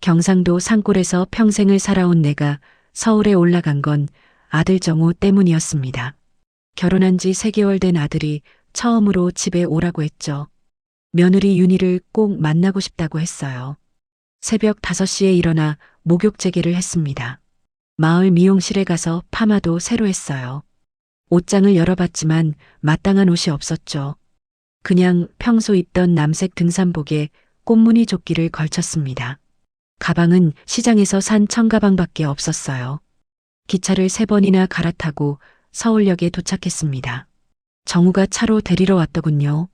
경상도 산골에서 평생을 살아온 내가 서울에 올라간 건 아들 정우 때문이었습니다. 결혼한 지 3개월 된 아들이 처음으로 집에 오라고 했죠. 며느리 윤희를 꼭 만나고 싶다고 했어요. 새벽 5시에 일어나 목욕 재개를 했습니다. 마을 미용실에 가서 파마도 새로 했어요. 옷장을 열어봤지만 마땅한 옷이 없었죠. 그냥 평소 입던 남색 등산복에 꽃무늬 조끼를 걸쳤습니다. 가방은 시장에서 산 청가방밖에 없었어요. 기차를 3번이나 갈아타고 서울역에 도착했습니다. 정우가 차로 데리러 왔더군요.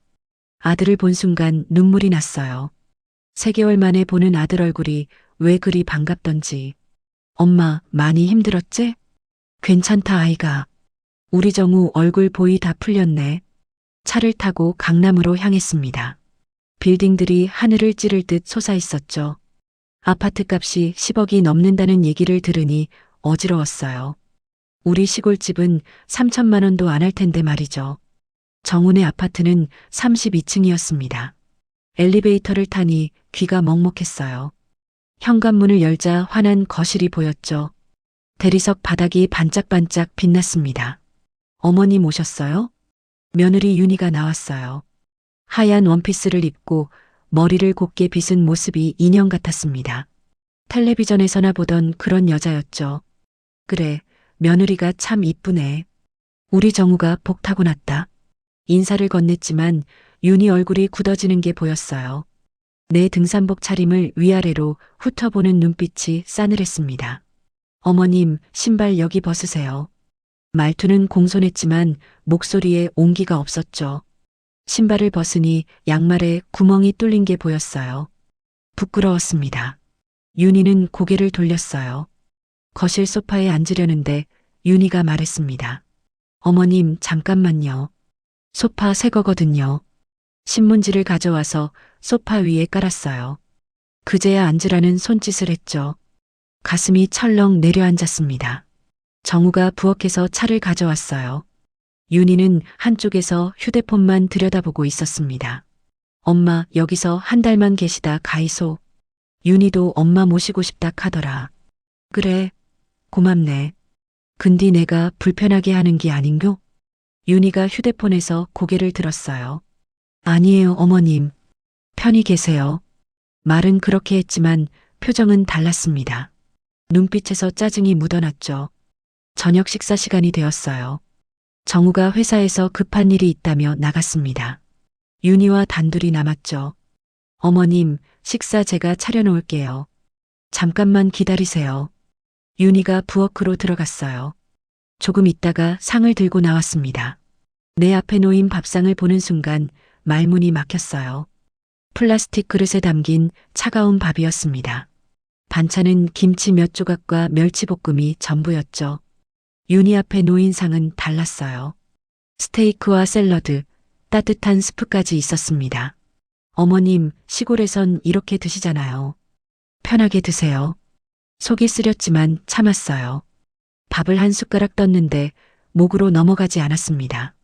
아들을 본 순간 눈물이 났어요. 3개월 만에 보는 아들 얼굴이 왜 그리 반갑던지. 엄마, 많이 힘들었지? 괜찮다, 아이가. 우리 정우 얼굴 보이 다 풀렸네. 차를 타고 강남으로 향했습니다. 빌딩들이 하늘을 찌를 듯 솟아있었죠. 아파트 값이 10억이 넘는다는 얘기를 들으니 어지러웠어요. 우리 시골집은 3천만 원도 안 할 텐데 말이죠. 정훈의 아파트는 32층이었습니다. 엘리베이터를 타니 귀가 먹먹했어요. 현관문을 열자 환한 거실이 보였죠. 대리석 바닥이 반짝반짝 빛났습니다. 어머님 오셨어요? 며느리 윤희가 나왔어요. 하얀 원피스를 입고 머리를 곱게 빗은 모습이 인형 같았습니다. 텔레비전에서나 보던 그런 여자였죠. 그래, 며느리가 참 이쁘네. 우리 정우가 복 타고났다. 인사를 건넸지만 윤희 얼굴이 굳어지는 게 보였어요. 내 등산복 차림을 위아래로 훑어보는 눈빛이 싸늘했습니다. 어머님, 신발 여기 벗으세요. 말투는 공손했지만 목소리에 온기가 없었죠. 신발을 벗으니 양말에 구멍이 뚫린 게 보였어요. 부끄러웠습니다. 윤희는 고개를 돌렸어요. 거실 소파에 앉으려는데 윤희가 말했습니다. 어머님, 잠깐만요. 소파 새 거거든요. 신문지를 가져와서 소파 위에 깔았어요. 그제야 앉으라는 손짓을 했죠. 가슴이 철렁 내려앉았습니다. 정우가 부엌에서 차를 가져왔어요. 윤희는 한쪽에서 휴대폰만 들여다보고 있었습니다. 엄마, 여기서 한 달만 계시다 가이소. 윤희도 엄마 모시고 싶다 카더라. 그래, 고맙네. 근데 내가 불편하게 하는 게 아닌겨? 윤희가 휴대폰에서 고개를 들었어요. 아니에요, 어머님. 편히 계세요. 말은 그렇게 했지만 표정은 달랐습니다. 눈빛에서 짜증이 묻어났죠. 저녁 식사 시간이 되었어요. 정우가 회사에서 급한 일이 있다며 나갔습니다. 윤희와 단둘이 남았죠. 어머님, 식사 제가 차려놓을게요. 잠깐만 기다리세요. 윤희가 부엌으로 들어갔어요. 조금 있다가 상을 들고 나왔습니다. 내 앞에 놓인 밥상을 보는 순간 말문이 막혔어요. 플라스틱 그릇에 담긴 차가운 밥이었습니다. 반찬은 김치 몇 조각과 멸치볶음이 전부였죠. 윤희 앞에 놓인 상은 달랐어요. 스테이크와 샐러드, 따뜻한 스프까지 있었습니다. 어머님, 시골에선 이렇게 드시잖아요. 편하게 드세요. 속이 쓰렸지만 참았어요. 밥을 한 숟가락 떴는데 목으로 넘어가지 않았습니다.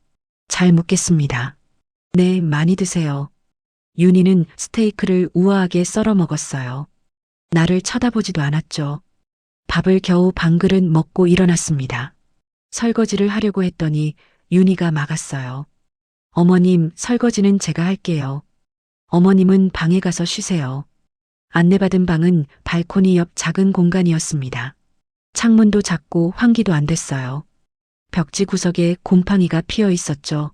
잘 먹겠습니다. 네, 많이 드세요. 윤희는 스테이크를 우아하게 썰어 먹었어요. 나를 쳐다보지도 않았죠. 밥을 겨우 반 그릇 먹고 일어났습니다. 설거지를 하려고 했더니 윤희가 막았어요. 어머님, 설거지는 제가 할게요. 어머님은 방에 가서 쉬세요. 안내받은 방은 발코니 옆 작은 공간이었습니다. 창문도 작고 환기도 안 됐어요. 벽지 구석에 곰팡이가 피어 있었죠.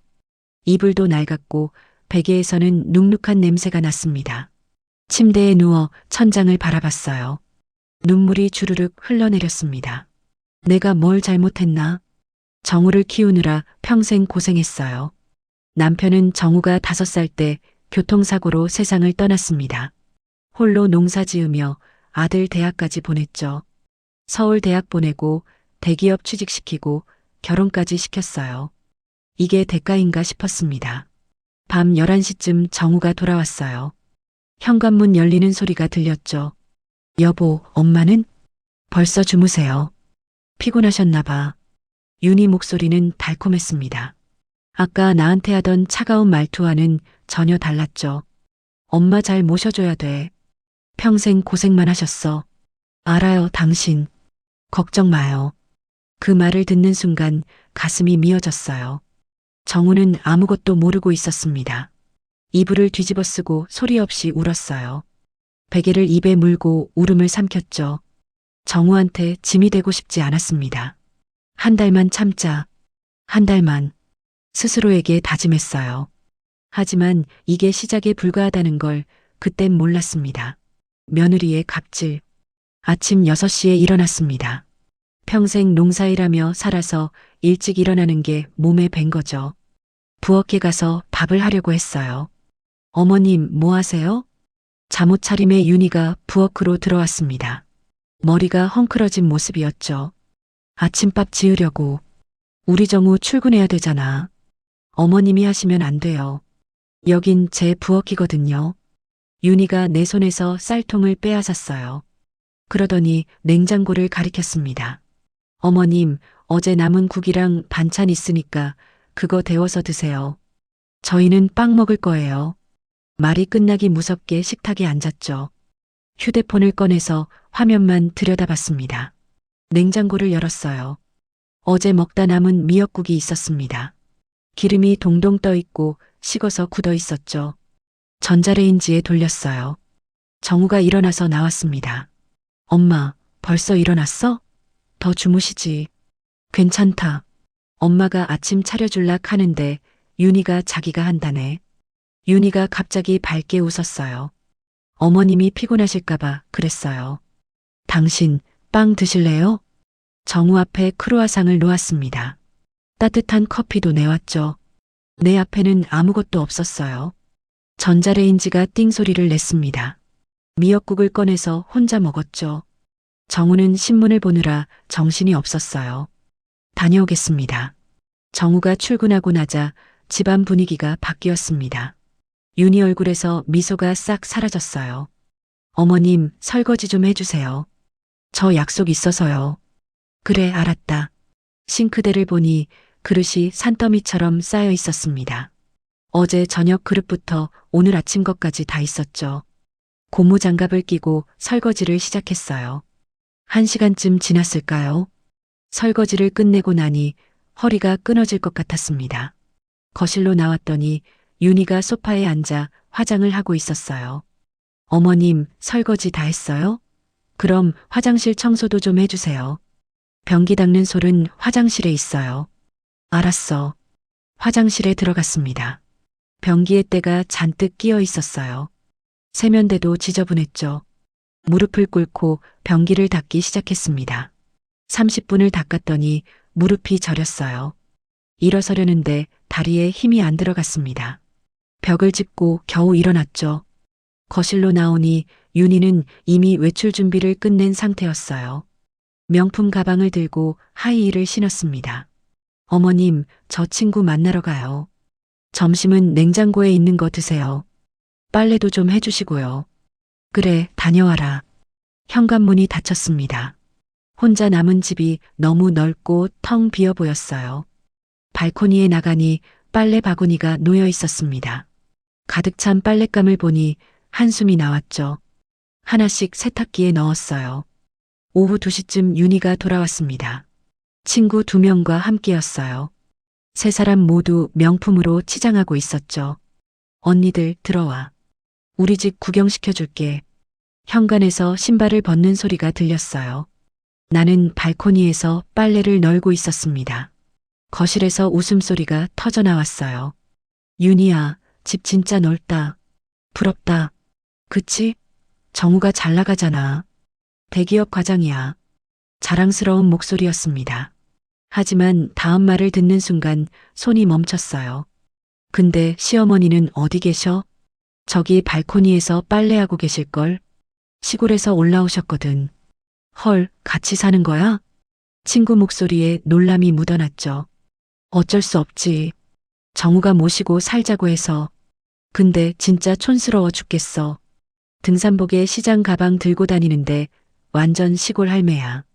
이불도 낡았고 베개에서는 눅눅한 냄새가 났습니다. 침대에 누워 천장을 바라봤어요. 눈물이 주르륵 흘러내렸습니다. 내가 뭘 잘못했나? 정우를 키우느라 평생 고생했어요. 남편은 정우가 5살 때 교통사고로 세상을 떠났습니다. 홀로 농사 지으며 아들 대학까지 보냈죠. 서울 대학 보내고 대기업 취직시키고 결혼까지 시켰어요. 이게 대가인가 싶었습니다. 밤 11시쯤 정우가 돌아왔어요. 현관문 열리는 소리가 들렸죠. 여보, 엄마는? 벌써 주무세요. 피곤하셨나 봐. 윤희 목소리는 달콤했습니다. 아까 나한테 하던 차가운 말투와는 전혀 달랐죠. 엄마 잘 모셔줘야 돼. 평생 고생만 하셨어. 알아요, 당신. 걱정 마요. 그 말을 듣는 순간 가슴이 미어졌어요. 정우는 아무것도 모르고 있었습니다. 이불을 뒤집어 쓰고 소리 없이 울었어요. 베개를 입에 물고 울음을 삼켰죠. 정우한테 짐이 되고 싶지 않았습니다. 한 달만 참자. 한 달만. 스스로에게 다짐했어요. 하지만 이게 시작에 불과하다는 걸 그땐 몰랐습니다. 며느리의 갑질. 아침 6시에 일어났습니다. 평생 농사일하며 살아서 일찍 일어나는 게 몸에 밴 거죠. 부엌에 가서 밥을 하려고 했어요. 어머님, 뭐 하세요? 잠옷 차림에 윤희가 부엌으로 들어왔습니다. 머리가 헝클어진 모습이었죠. 아침밥 지으려고. 우리 정우 출근해야 되잖아. 어머님이 하시면 안 돼요. 여긴 제 부엌이거든요. 윤희가 내 손에서 쌀통을 빼앗았어요. 그러더니 냉장고를 가리켰습니다. 어머님, 어제 남은 국이랑 반찬 있으니까 그거 데워서 드세요. 저희는 빵 먹을 거예요. 말이 끝나기 무섭게 식탁에 앉았죠. 휴대폰을 꺼내서 화면만 들여다봤습니다. 냉장고를 열었어요. 어제 먹다 남은 미역국이 있었습니다. 기름이 동동 떠 있고 식어서 굳어 있었죠. 전자레인지에 돌렸어요. 정우가 일어나서 나왔습니다. 엄마, 벌써 일어났어? 더 주무시지. 괜찮다. 엄마가 아침 차려줄락 하는데 윤희가 자기가 한다네. 윤희가 갑자기 밝게 웃었어요. 어머님이 피곤하실까봐 그랬어요. 당신 빵 드실래요? 정우 앞에 크루아상을 놓았습니다. 따뜻한 커피도 내왔죠. 내 앞에는 아무것도 없었어요. 전자레인지가 띵 소리를 냈습니다. 미역국을 꺼내서 혼자 먹었죠. 정우는 신문을 보느라 정신이 없었어요. 다녀오겠습니다. 정우가 출근하고 나자 집안 분위기가 바뀌었습니다. 윤희 얼굴에서 미소가 싹 사라졌어요. 어머님, 설거지 좀 해주세요. 저 약속 있어서요. 그래, 알았다. 싱크대를 보니 그릇이 산더미처럼 쌓여 있었습니다. 어제 저녁 그릇부터 오늘 아침 것까지 다 있었죠. 고무장갑을 끼고 설거지를 시작했어요. 1시간쯤 지났을까요? 설거지를 끝내고 나니 허리가 끊어질 것 같았습니다. 거실로 나왔더니 윤희가 소파에 앉아 화장을 하고 있었어요. 어머님, 설거지 다 했어요? 그럼 화장실 청소도 좀 해주세요. 변기 닦는 솔은 화장실에 있어요. 알았어. 화장실에 들어갔습니다. 변기에 때가 잔뜩 끼어 있었어요. 세면대도 지저분했죠. 무릎을 꿇고 변기를 닦기 시작했습니다. 30분을 닦았더니 무릎이 저렸어요. 일어서려는데 다리에 힘이 안 들어갔습니다. 벽을 짚고 겨우 일어났죠. 거실로 나오니 윤희는 이미 외출 준비를 끝낸 상태였어요. 명품 가방을 들고 하이힐을 신었습니다. 어머님, 저 친구 만나러 가요. 점심은 냉장고에 있는 거 드세요. 빨래도 좀 해주시고요. 그래, 다녀와라. 현관문이 닫혔습니다. 혼자 남은 집이 너무 넓고 텅 비어 보였어요. 발코니에 나가니 빨래 바구니가 놓여 있었습니다. 가득 찬 빨랫감을 보니 한숨이 나왔죠. 하나씩 세탁기에 넣었어요. 오후 2시쯤 윤희가 돌아왔습니다. 친구 2명과 함께였어요. 3사람 모두 명품으로 치장하고 있었죠. 언니들 들어와. 우리 집 구경시켜줄게. 현관에서 신발을 벗는 소리가 들렸어요. 나는 발코니에서 빨래를 널고 있었습니다. 거실에서 웃음소리가 터져 나왔어요. 윤희야, 집 진짜 넓다. 부럽다. 그치? 정우가 잘 나가잖아. 대기업 과장이야. 자랑스러운 목소리였습니다. 하지만 다음 말을 듣는 순간 손이 멈췄어요. 근데 시어머니는 어디 계셔? 저기 발코니에서 빨래하고 계실걸? 시골에서 올라오셨거든. 헐, 같이 사는 거야? 친구 목소리에 놀람이 묻어났죠. 어쩔 수 없지. 정우가 모시고 살자고 해서. 근데 진짜 촌스러워 죽겠어. 등산복에 시장 가방 들고 다니는데 완전 시골 할매야.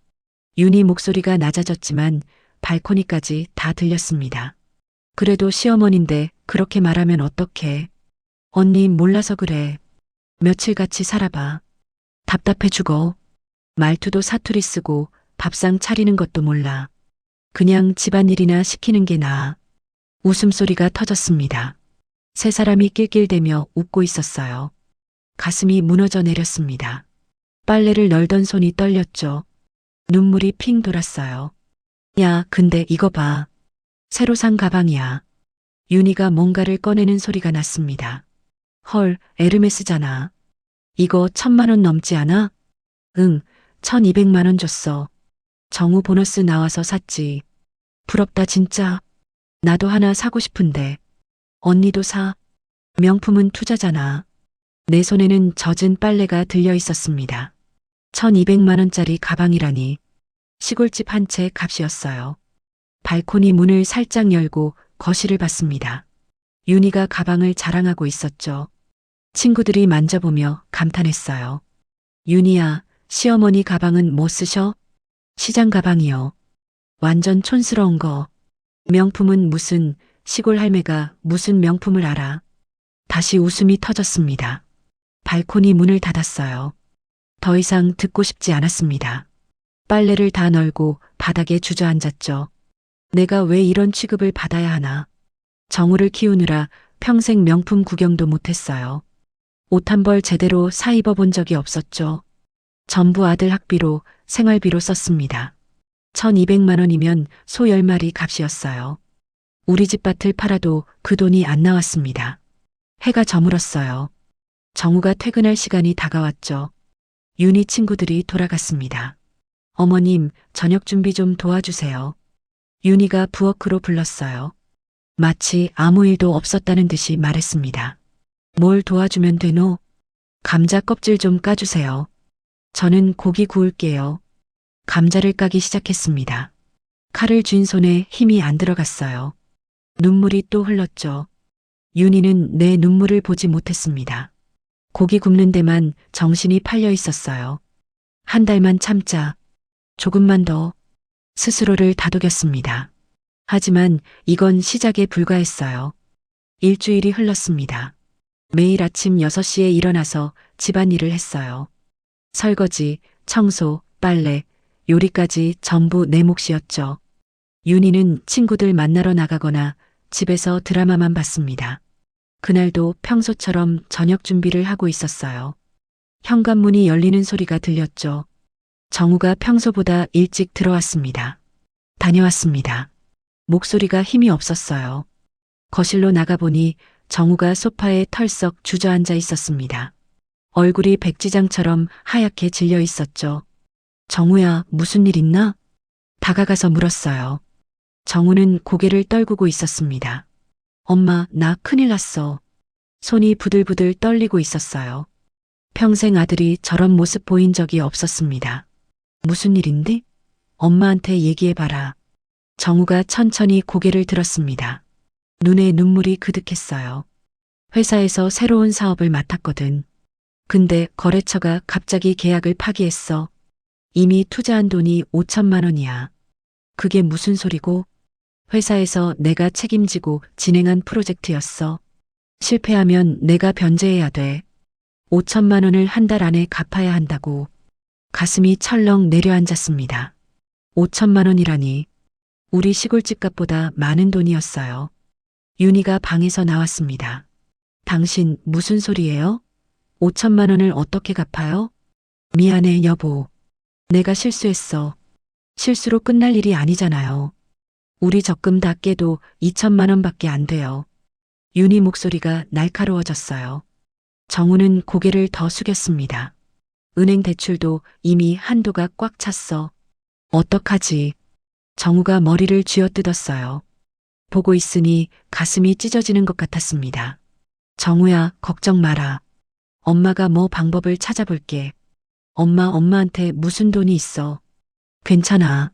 윤희 목소리가 낮아졌지만 발코니까지 다 들렸습니다. 그래도 시어머니인데 그렇게 말하면 어떡해. 언니 몰라서 그래. 며칠 같이 살아봐. 답답해 죽어. 말투도 사투리 쓰고 밥상 차리는 것도 몰라. 그냥 집안일이나 시키는 게 나아. 웃음소리가 터졌습니다. 세 사람이 낄낄대며 웃고 있었어요. 가슴이 무너져 내렸습니다. 빨래를 널던 손이 떨렸죠. 눈물이 핑 돌았어요. 야, 근데 이거 봐. 새로 산 가방이야. 윤희가 뭔가를 꺼내는 소리가 났습니다. 헐, 에르메스잖아. 이거 1,000만 원 넘지 않아? 응, 1,200만 원 줬어. 정우 보너스 나와서 샀지. 부럽다 진짜. 나도 하나 사고 싶은데. 언니도 사. 명품은 투자잖아. 내 손에는 젖은 빨래가 들려 있었습니다. 1,200만 원짜리 가방이라니. 시골집 한 채 값이었어요. 발코니 문을 살짝 열고 거실을 봤습니다. 윤희가 가방을 자랑하고 있었죠. 친구들이 만져보며 감탄했어요. 윤희야, 시어머니 가방은 뭐 쓰셔? 시장 가방이요. 완전 촌스러운 거. 명품은 무슨, 시골 할매가 무슨 명품을 알아. 다시 웃음이 터졌습니다. 발코니 문을 닫았어요. 더 이상 듣고 싶지 않았습니다. 빨래를 다 널고 바닥에 주저앉았죠. 내가 왜 이런 취급을 받아야 하나. 정우를 키우느라 평생 명품 구경도 못했어요. 옷 한 벌 제대로 사 입어본 적이 없었죠. 전부 아들 학비로 생활비로 썼습니다. 1,200만 원이면 소 10마리 값이었어요. 우리 집 밭을 팔아도 그 돈이 안 나왔습니다. 해가 저물었어요. 정우가 퇴근할 시간이 다가왔죠. 윤희 친구들이 돌아갔습니다. 어머님, 저녁 준비 좀 도와주세요. 윤희가 부엌으로 불렀어요. 마치 아무 일도 없었다는 듯이 말했습니다. 뭘 도와주면 되노? 감자 껍질 좀 까주세요. 저는 고기 구울게요. 감자를 까기 시작했습니다. 칼을 쥔 손에 힘이 안 들어갔어요. 눈물이 또 흘렀죠. 윤희는 내 눈물을 보지 못했습니다. 고기 굽는 데만 정신이 팔려 있었어요. 한 달만 참자. 조금만 더. 스스로를 다독였습니다. 하지만 이건 시작에 불과했어요. 일주일이 흘렀습니다. 매일 아침 6시에 일어나서 집안일을 했어요. 설거지, 청소, 빨래, 요리까지 전부 내 몫이었죠. 윤희는 친구들 만나러 나가거나 집에서 드라마만 봤습니다. 그날도 평소처럼 저녁 준비를 하고 있었어요. 현관문이 열리는 소리가 들렸죠. 정우가 평소보다 일찍 들어왔습니다. 다녀왔습니다. 목소리가 힘이 없었어요. 거실로 나가보니 정우가 소파에 털썩 주저앉아 있었습니다. 얼굴이 백지장처럼 하얗게 질려 있었죠. 정우야, 무슨 일 있나? 다가가서 물었어요. 정우는 고개를 떨구고 있었습니다. 엄마, 나 큰일 났어. 손이 부들부들 떨리고 있었어요. 평생 아들이 저런 모습 보인 적이 없었습니다. 무슨 일인데? 엄마한테 얘기해봐라. 정우가 천천히 고개를 들었습니다. 눈에 눈물이 그득했어요. 회사에서 새로운 사업을 맡았거든. 근데 거래처가 갑자기 계약을 파기했어. 이미 투자한 돈이 5천만 원이야. 그게 무슨 소리고? 회사에서 내가 책임지고 진행한 프로젝트였어. 실패하면 내가 변제해야 돼. 5천만 원을 한 달 안에 갚아야 한다고. 가슴이 철렁 내려앉았습니다. 5천만 원이라니. 우리 시골집 값보다 많은 돈이었어요. 윤희가 방에서 나왔습니다. 당신 무슨 소리예요? 5천만 원을 어떻게 갚아요? 미안해, 여보. 내가 실수했어. 실수로 끝날 일이 아니잖아요. 우리 적금 다 깨도 2천만 원밖에 안 돼요. 윤희 목소리가 날카로워졌어요. 정우는 고개를 더 숙였습니다. 은행 대출도 이미 한도가 꽉 찼어. 어떡하지? 정우가 머리를 쥐어뜯었어요. 보고 있으니 가슴이 찢어지는 것 같았습니다. 정우야, 걱정 마라. 엄마가 뭐 방법을 찾아볼게. 엄마한테 무슨 돈이 있어. 괜찮아.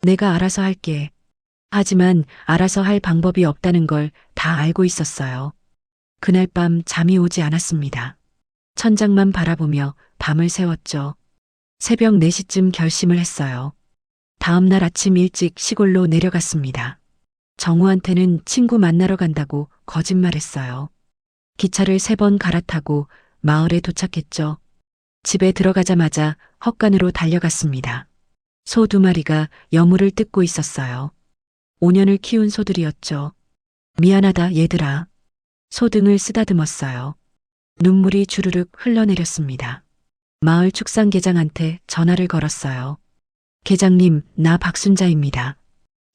내가 알아서 할게. 하지만 알아서 할 방법이 없다는 걸 다 알고 있었어요. 그날 밤 잠이 오지 않았습니다. 천장만 바라보며 밤을 새웠죠. 새벽 4시쯤 결심을 했어요. 다음 날 아침 일찍 시골로 내려갔습니다. 정우한테는 친구 만나러 간다고 거짓말했어요. 기차를 3번 갈아타고 마을에 도착했죠. 집에 들어가자마자 헛간으로 달려갔습니다. 소 2마리가 여물을 뜯고 있었어요. 5년을 키운 소들이었죠. 미안하다 얘들아. 소 등을 쓰다듬었어요. 눈물이 주르륵 흘러내렸습니다. 마을 축산계장한테 전화를 걸었어요. 계장님, 나 박순자입니다.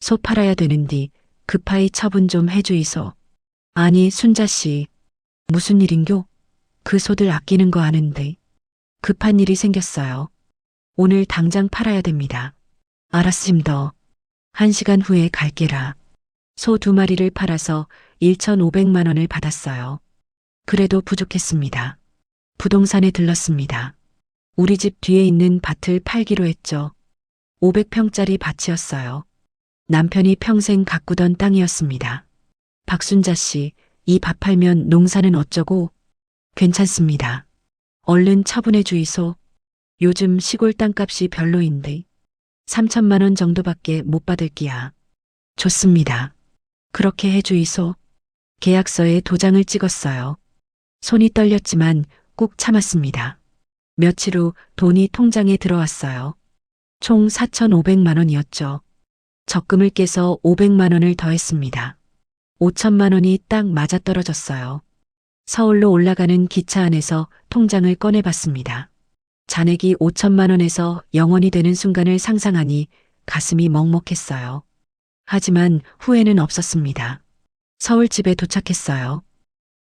소 팔아야 되는디 급하이 처분 좀 해주이소. 아니 순자씨, 무슨 일인교? 그 소들 아끼는 거 아는데. 급한 일이 생겼어요. 오늘 당장 팔아야 됩니다. 알았습니다. 1시간 후에 갈게라. 소 2마리를 팔아서 1,500만 원을 받았어요. 그래도 부족했습니다. 부동산에 들렀습니다. 우리 집 뒤에 있는 밭을 팔기로 했죠. 500평짜리 밭이었어요. 남편이 평생 가꾸던 땅이었습니다. 박순자 씨, 이 밭 팔면 농사는 어쩌고? 괜찮습니다. 얼른 처분해 주이소. 요즘 시골 땅값이 별로인데 3천만 원 정도밖에 못 받을 끼야. 좋습니다. 그렇게 해 주이소. 계약서에 도장을 찍었어요. 손이 떨렸지만 꾹 참았습니다. 며칠 후 돈이 통장에 들어왔어요. 총 4,500만 원이었죠. 적금을 깨서 500만 원을 더했습니다. 5천만 원이 딱 맞아떨어졌어요. 서울로 올라가는 기차 안에서 통장을 꺼내봤습니다. 잔액이 5천만 원에서 0원이 되는 순간을 상상하니 가슴이 먹먹했어요. 하지만 후회는 없었습니다. 서울집에 도착했어요.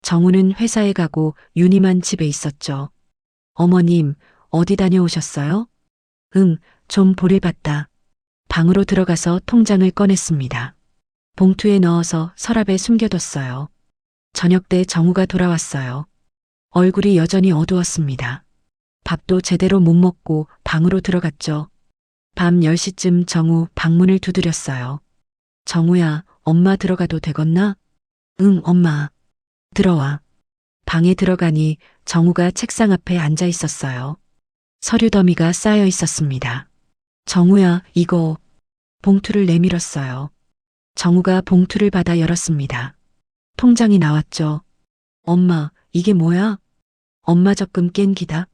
정우는 회사에 가고 윤희만 집에 있었죠. 어머님, 어디 다녀오셨어요? 응, 좀 볼일 봤다. 방으로 들어가서 통장을 꺼냈습니다. 봉투에 넣어서 서랍에 숨겨뒀어요. 저녁 때 정우가 돌아왔어요. 얼굴이 여전히 어두웠습니다. 밥도 제대로 못 먹고 방으로 들어갔죠. 밤 10시쯤 정우 방문을 두드렸어요. 정우야, 엄마 들어가도 되겠나? 응, 엄마. 들어와. 방에 들어가니 정우가 책상 앞에 앉아 있었어요. 서류 더미가 쌓여 있었습니다. 정우야, 이거. 봉투를 내밀었어요. 정우가 봉투를 받아 열었습니다. 통장이 나왔죠. 엄마, 이게 뭐야? 엄마 적금 깬 기다.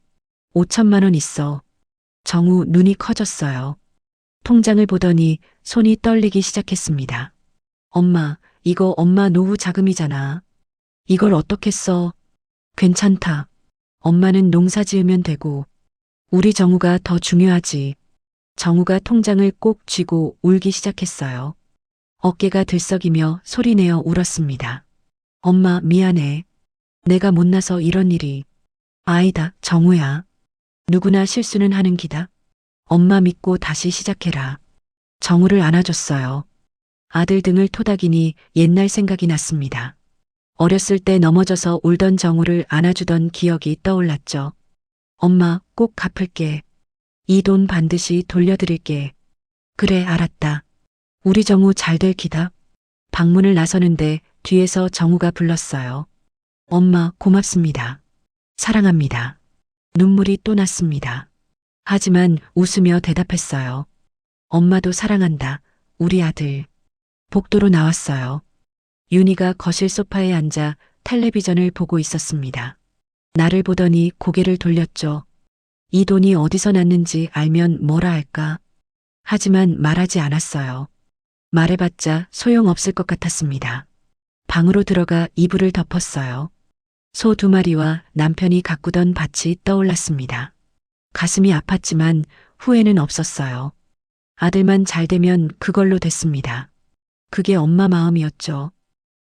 5천만 원 있어. 정우 눈이 커졌어요. 통장을 보더니 손이 떨리기 시작했습니다. 엄마, 이거 엄마 노후 자금이잖아. 이걸 어떻게 써? 괜찮다. 엄마는 농사 지으면 되고 우리 정우가 더 중요하지. 정우가 통장을 꼭 쥐고 울기 시작했어요. 어깨가 들썩이며 소리내어 울었습니다. 엄마 미안해. 내가 못나서 이런 일이. 아이다, 정우야. 누구나 실수는 하는 기다. 엄마 믿고 다시 시작해라. 정우를 안아줬어요. 아들 등을 토닥이니 옛날 생각이 났습니다. 어렸을 때 넘어져서 울던 정우를 안아주던 기억이 떠올랐죠. 엄마, 꼭 갚을게. 이 돈 반드시 돌려드릴게. 그래, 알았다. 우리 정우 잘 될 기다. 방문을 나서는데 뒤에서 정우가 불렀어요. 엄마, 고맙습니다. 사랑합니다. 눈물이 또 났습니다. 하지만 웃으며 대답했어요. 엄마도 사랑한다. 우리 아들. 복도로 나왔어요. 윤희가 거실 소파에 앉아 텔레비전을 보고 있었습니다. 나를 보더니 고개를 돌렸죠. 이 돈이 어디서 났는지 알면 뭐라 할까? 하지만 말하지 않았어요. 말해봤자 소용없을 것 같았습니다. 방으로 들어가 이불을 덮었어요. 소 2마리와 남편이 가꾸던 밭이 떠올랐습니다. 가슴이 아팠지만 후회는 없었어요. 아들만 잘 되면 그걸로 됐습니다. 그게 엄마 마음이었죠.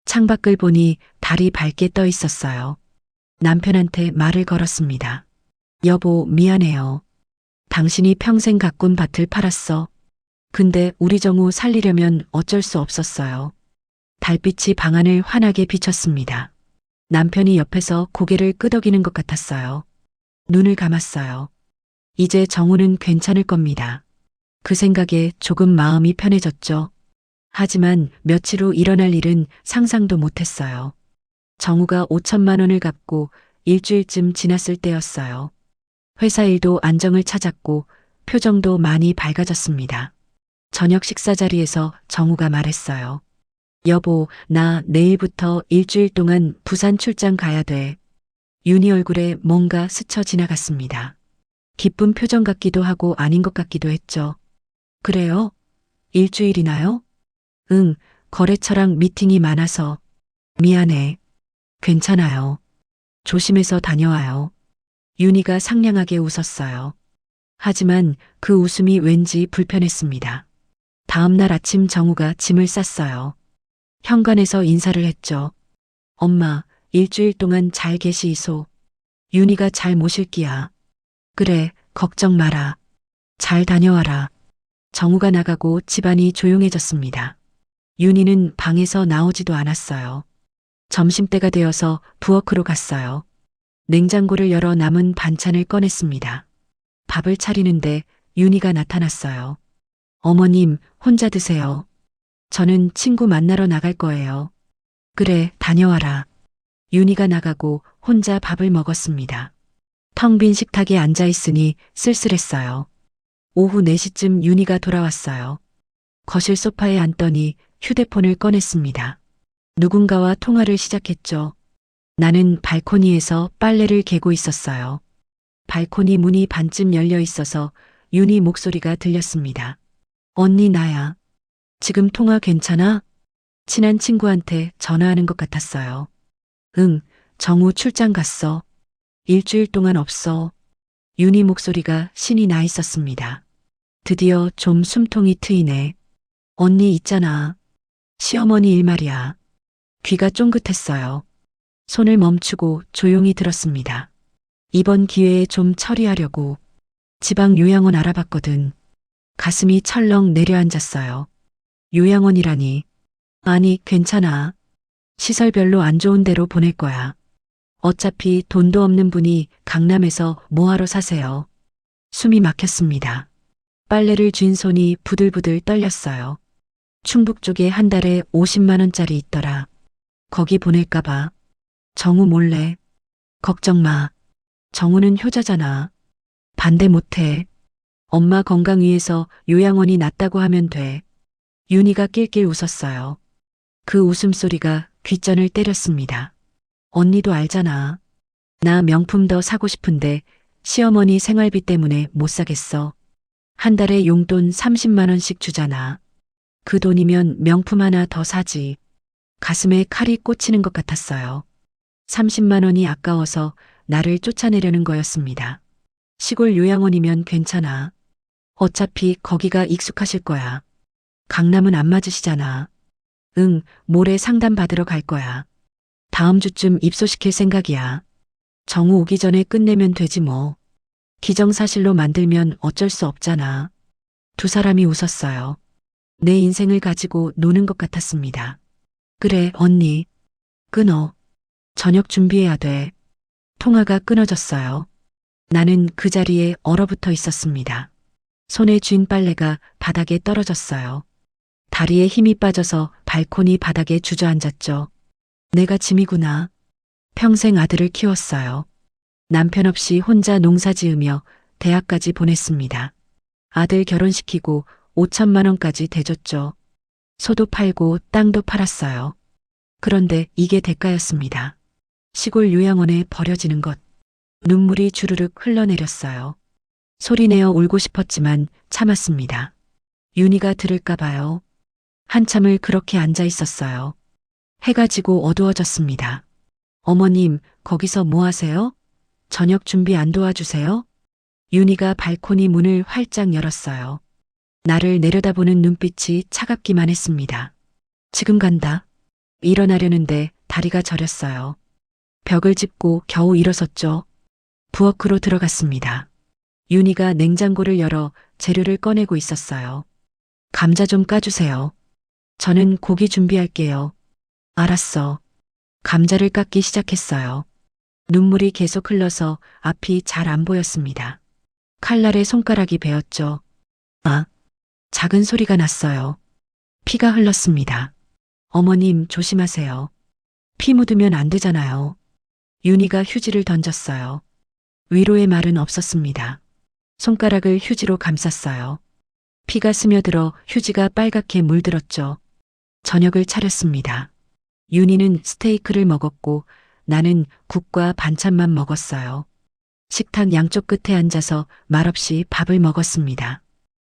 창밖을 보니 달이 밝게 떠 있었어요. 남편한테 말을 걸었습니다. 여보, 미안해요. 당신이 평생 가꾼 밭을 팔았어. 근데 우리 정우 살리려면 어쩔 수 없었어요. 달빛이 방 안을 환하게 비췄습니다. 남편이 옆에서 고개를 끄덕이는 것 같았어요. 눈을 감았어요. 이제 정우는 괜찮을 겁니다. 그 생각에 조금 마음이 편해졌죠. 하지만 며칠 후 일어날 일은 상상도 못했어요. 정우가 5천만 원을 갚고 일주일쯤 지났을 때였어요. 회사 일도 안정을 찾았고 표정도 많이 밝아졌습니다. 저녁 식사 자리에서 정우가 말했어요. 여보, 나 내일부터 일주일 동안 부산 출장 가야 돼. 윤희 얼굴에 뭔가 스쳐 지나갔습니다. 기쁜 표정 같기도 하고 아닌 것 같기도 했죠. 그래요? 일주일이나요? 응, 거래처랑 미팅이 많아서. 미안해. 괜찮아요. 조심해서 다녀와요. 윤희가 상냥하게 웃었어요. 하지만 그 웃음이 왠지 불편했습니다. 다음 날 아침 정우가 짐을 쌌어요. 현관에서 인사를 했죠. 엄마, 일주일 동안 잘 계시이소. 윤희가 잘 모실기야. 그래, 걱정 마라. 잘 다녀와라. 정우가 나가고 집안이 조용해졌습니다. 윤희는 방에서 나오지도 않았어요. 점심때가 되어서 부엌으로 갔어요. 냉장고를 열어 남은 반찬을 꺼냈습니다. 밥을 차리는데 윤희가 나타났어요. 어머님, 혼자 드세요. 저는 친구 만나러 나갈 거예요. 그래, 다녀와라. 윤희가 나가고 혼자 밥을 먹었습니다. 텅 빈 식탁에 앉아 있으니 쓸쓸했어요. 오후 4시쯤 윤희가 돌아왔어요. 거실 소파에 앉더니 휴대폰을 꺼냈습니다. 누군가와 통화를 시작했죠. 나는 발코니에서 빨래를 개고 있었어요. 발코니 문이 반쯤 열려 있어서 윤희 목소리가 들렸습니다. 언니 나야. 지금 통화 괜찮아? 친한 친구한테 전화하는 것 같았어요. 응, 정우 출장 갔어. 일주일 동안 없어. 윤희 목소리가 신이 나 있었습니다. 드디어 좀 숨통이 트이네. 언니 있잖아. 시어머니 일 말이야. 귀가 쫑긋했어요. 손을 멈추고 조용히 들었습니다. 이번 기회에 좀 처리하려고 지방 요양원 알아봤거든. 가슴이 철렁 내려앉았어요. 요양원이라니. 아니, 괜찮아. 시설 별로 안 좋은 데로 보낼 거야. 어차피 돈도 없는 분이 강남에서 뭐하러 사세요. 숨이 막혔습니다. 빨래를 쥔 손이 부들부들 떨렸어요. 충북 쪽에 한 달에 50만 원짜리 있더라. 거기 보낼까봐. 정우 몰래. 걱정 마. 정우는 효자잖아. 반대 못해. 엄마 건강 위해서 요양원이 낫다고 하면 돼. 윤희가 낄낄 웃었어요. 그 웃음소리가 귓전을 때렸습니다. 언니도 알잖아. 나 명품 더 사고 싶은데 시어머니 생활비 때문에 못 사겠어. 한 달에 용돈 30만 원씩 주잖아. 그 돈이면 명품 하나 더 사지. 가슴에 칼이 꽂히는 것 같았어요. 30만 원이 아까워서 나를 쫓아내려는 거였습니다. 시골 요양원이면 괜찮아. 어차피 거기가 익숙하실 거야. 강남은 안 맞으시잖아. 응, 모레 상담 받으러 갈 거야. 다음 주쯤 입소시킬 생각이야. 정우 오기 전에 끝내면 되지 뭐. 기정사실로 만들면 어쩔 수 없잖아. 두 사람이 웃었어요. 내 인생을 가지고 노는 것 같았습니다. 그래, 언니. 끊어. 저녁 준비해야 돼. 통화가 끊어졌어요. 나는 그 자리에 얼어붙어 있었습니다. 손에 쥔 빨래가 바닥에 떨어졌어요. 다리에 힘이 빠져서 발코니 바닥에 주저앉았죠. 내가 짐이구나. 평생 아들을 키웠어요. 남편 없이 혼자 농사 지으며 대학까지 보냈습니다. 아들 결혼시키고 5천만 원까지 대줬죠. 소도 팔고 땅도 팔았어요. 그런데 이게 대가였습니다. 시골 요양원에 버려지는 것. 눈물이 주르륵 흘러내렸어요. 소리내어 울고 싶었지만 참았습니다. 윤희가 들을까 봐요. 한참을 그렇게 앉아 있었어요. 해가 지고 어두워졌습니다. 어머님, 거기서 뭐 하세요? 저녁 준비 안 도와주세요? 윤희가 발코니 문을 활짝 열었어요. 나를 내려다보는 눈빛이 차갑기만 했습니다. 지금 간다. 일어나려는데 다리가 저렸어요. 벽을 짚고 겨우 일어섰죠. 부엌으로 들어갔습니다. 윤희가 냉장고를 열어 재료를 꺼내고 있었어요. 감자 좀 까주세요. 저는 고기 준비할게요. 알았어. 감자를 깎기 시작했어요. 눈물이 계속 흘러서 앞이 잘 안 보였습니다. 칼날에 손가락이 베었죠. 아, 작은 소리가 났어요. 피가 흘렀습니다. 어머님 조심하세요. 피 묻으면 안 되잖아요. 윤희가 휴지를 던졌어요. 위로의 말은 없었습니다. 손가락을 휴지로 감쌌어요. 피가 스며들어 휴지가 빨갛게 물들었죠. 저녁을 차렸습니다. 윤희는 스테이크를 먹었고 나는 국과 반찬만 먹었어요. 식탁 양쪽 끝에 앉아서 말없이 밥을 먹었습니다.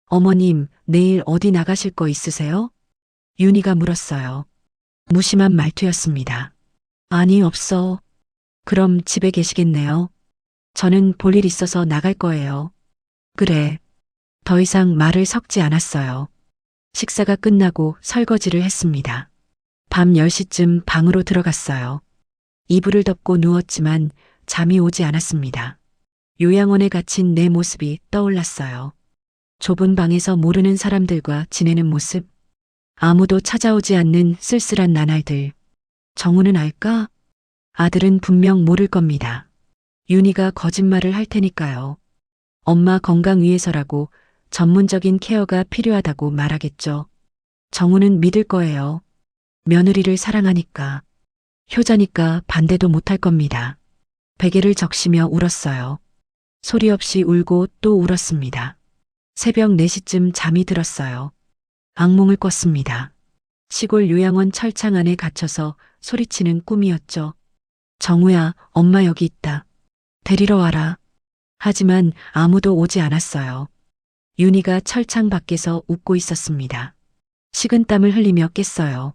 어머님, 내일 어디 나가실 거 있으세요? 윤희가 물었어요. 무심한 말투였습니다. 아니, 없어. 그럼 집에 계시겠네요. 저는 볼 일 있어서 나갈 거예요. 그래. 더 이상 말을 섞지 않았어요. 식사가 끝나고 설거지를 했습니다. 밤 10시쯤 방으로 들어갔어요. 이불을 덮고 누웠지만 잠이 오지 않았습니다. 요양원에 갇힌 내 모습이 떠올랐어요. 좁은 방에서 모르는 사람들과 지내는 모습. 아무도 찾아오지 않는 쓸쓸한 나날들. 정우는 알까? 아들은 분명 모를 겁니다. 윤희가 거짓말을 할 테니까요. 엄마 건강 위해서라고 전문적인 케어가 필요하다고 말하겠죠. 정우는 믿을 거예요. 며느리를 사랑하니까. 효자니까 반대도 못할 겁니다. 베개를 적시며 울었어요. 소리 없이 울고 또 울었습니다. 새벽 4시쯤 잠이 들었어요. 악몽을 꿨습니다. 시골 요양원 철창 안에 갇혀서 소리치는 꿈이었죠. 정우야, 엄마 여기 있다. 데리러 와라. 하지만 아무도 오지 않았어요. 윤희가 철창 밖에서 웃고 있었습니다. 식은땀을 흘리며 깼어요.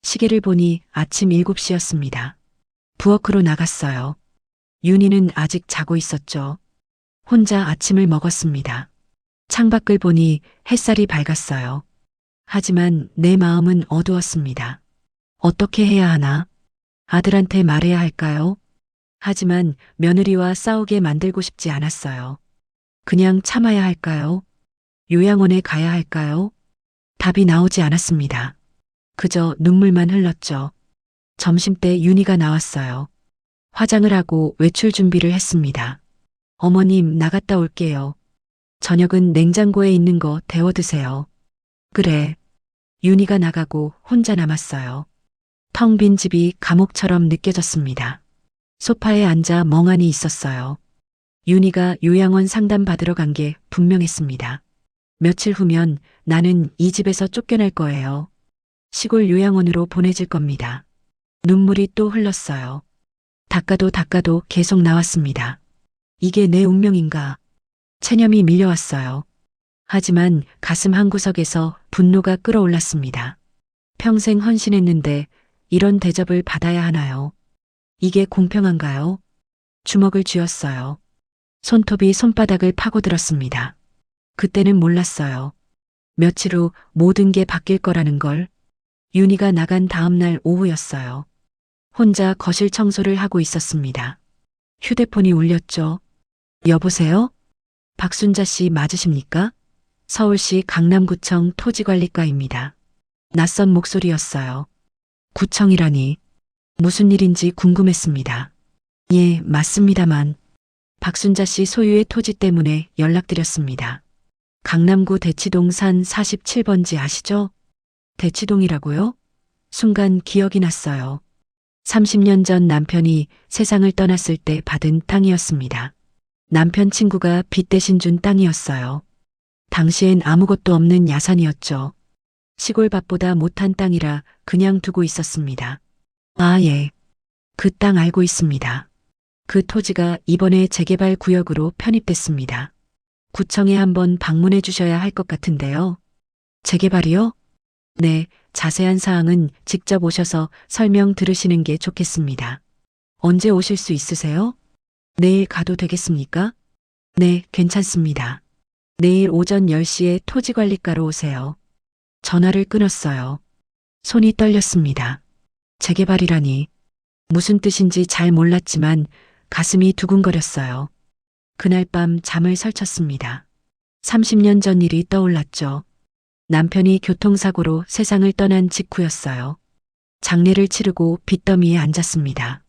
시계를 보니 아침 7시였습니다. 부엌으로 나갔어요. 윤희는 아직 자고 있었죠. 혼자 아침을 먹었습니다. 창밖을 보니 햇살이 밝았어요. 하지만 내 마음은 어두웠습니다. 어떻게 해야 하나? 아들한테 말해야 할까요? 하지만 며느리와 싸우게 만들고 싶지 않았어요. 그냥 참아야 할까요? 요양원에 가야 할까요? 답이 나오지 않았습니다. 그저 눈물만 흘렀죠. 점심때 윤희가 나왔어요. 화장을 하고 외출 준비를 했습니다. 어머님, 나갔다 올게요. 저녁은 냉장고에 있는 거 데워 드세요. 그래. 윤희가 나가고 혼자 남았어요. 텅 빈 집이 감옥처럼 느껴졌습니다. 소파에 앉아 멍하니 있었어요. 윤희가 요양원 상담 받으러 간 게 분명했습니다. 며칠 후면 나는 이 집에서 쫓겨날 거예요. 시골 요양원으로 보내질 겁니다. 눈물이 또 흘렀어요. 닦아도 계속 나왔습니다. 이게 내 운명인가? 체념이 밀려왔어요. 하지만 가슴 한구석에서 분노가 끌어올랐습니다. 평생 헌신했는데 이런 대접을 받아야 하나요? 이게 공평한가요? 주먹을 쥐었어요. 손톱이 손바닥을 파고들었습니다. 그때는 몰랐어요. 며칠 후 모든 게 바뀔 거라는 걸. 윤희가 나간 다음 날 오후였어요. 혼자 거실 청소를 하고 있었습니다. 휴대폰이 울렸죠. 여보세요? 박순자 씨 맞으십니까? 서울시 강남구청 토지관리과입니다. 낯선 목소리였어요. 구청이라니. 무슨 일인지 궁금했습니다. 예, 맞습니다만. 박순자 씨 소유의 토지 때문에 연락드렸습니다. 강남구 대치동 산 47번지 아시죠? 대치동이라고요? 순간 기억이 났어요. 30년 전 남편이 세상을 떠났을 때 받은 땅이었습니다. 남편 친구가 빚 대신 준 땅이었어요. 당시엔 아무것도 없는 야산이었죠. 시골 밭보다 못한 땅이라 그냥 두고 있었습니다. 아, 예. 그 땅 알고 있습니다. 그 토지가 이번에 재개발 구역으로 편입됐습니다. 구청에 한번 방문해 주셔야 할 것 같은데요. 재개발이요? 네, 자세한 사항은 직접 오셔서 설명 들으시는 게 좋겠습니다. 언제 오실 수 있으세요? 내일 가도 되겠습니까? 네, 괜찮습니다. 내일 오전 10시에 토지관리과로 오세요. 전화를 끊었어요. 손이 떨렸습니다. 재개발이라니. 무슨 뜻인지 잘 몰랐지만 가슴이 두근거렸어요. 그날 밤 잠을 설쳤습니다. 30년 전 일이 떠올랐죠. 남편이 교통사고로 세상을 떠난 직후였어요. 장례를 치르고 빚더미에 앉았습니다.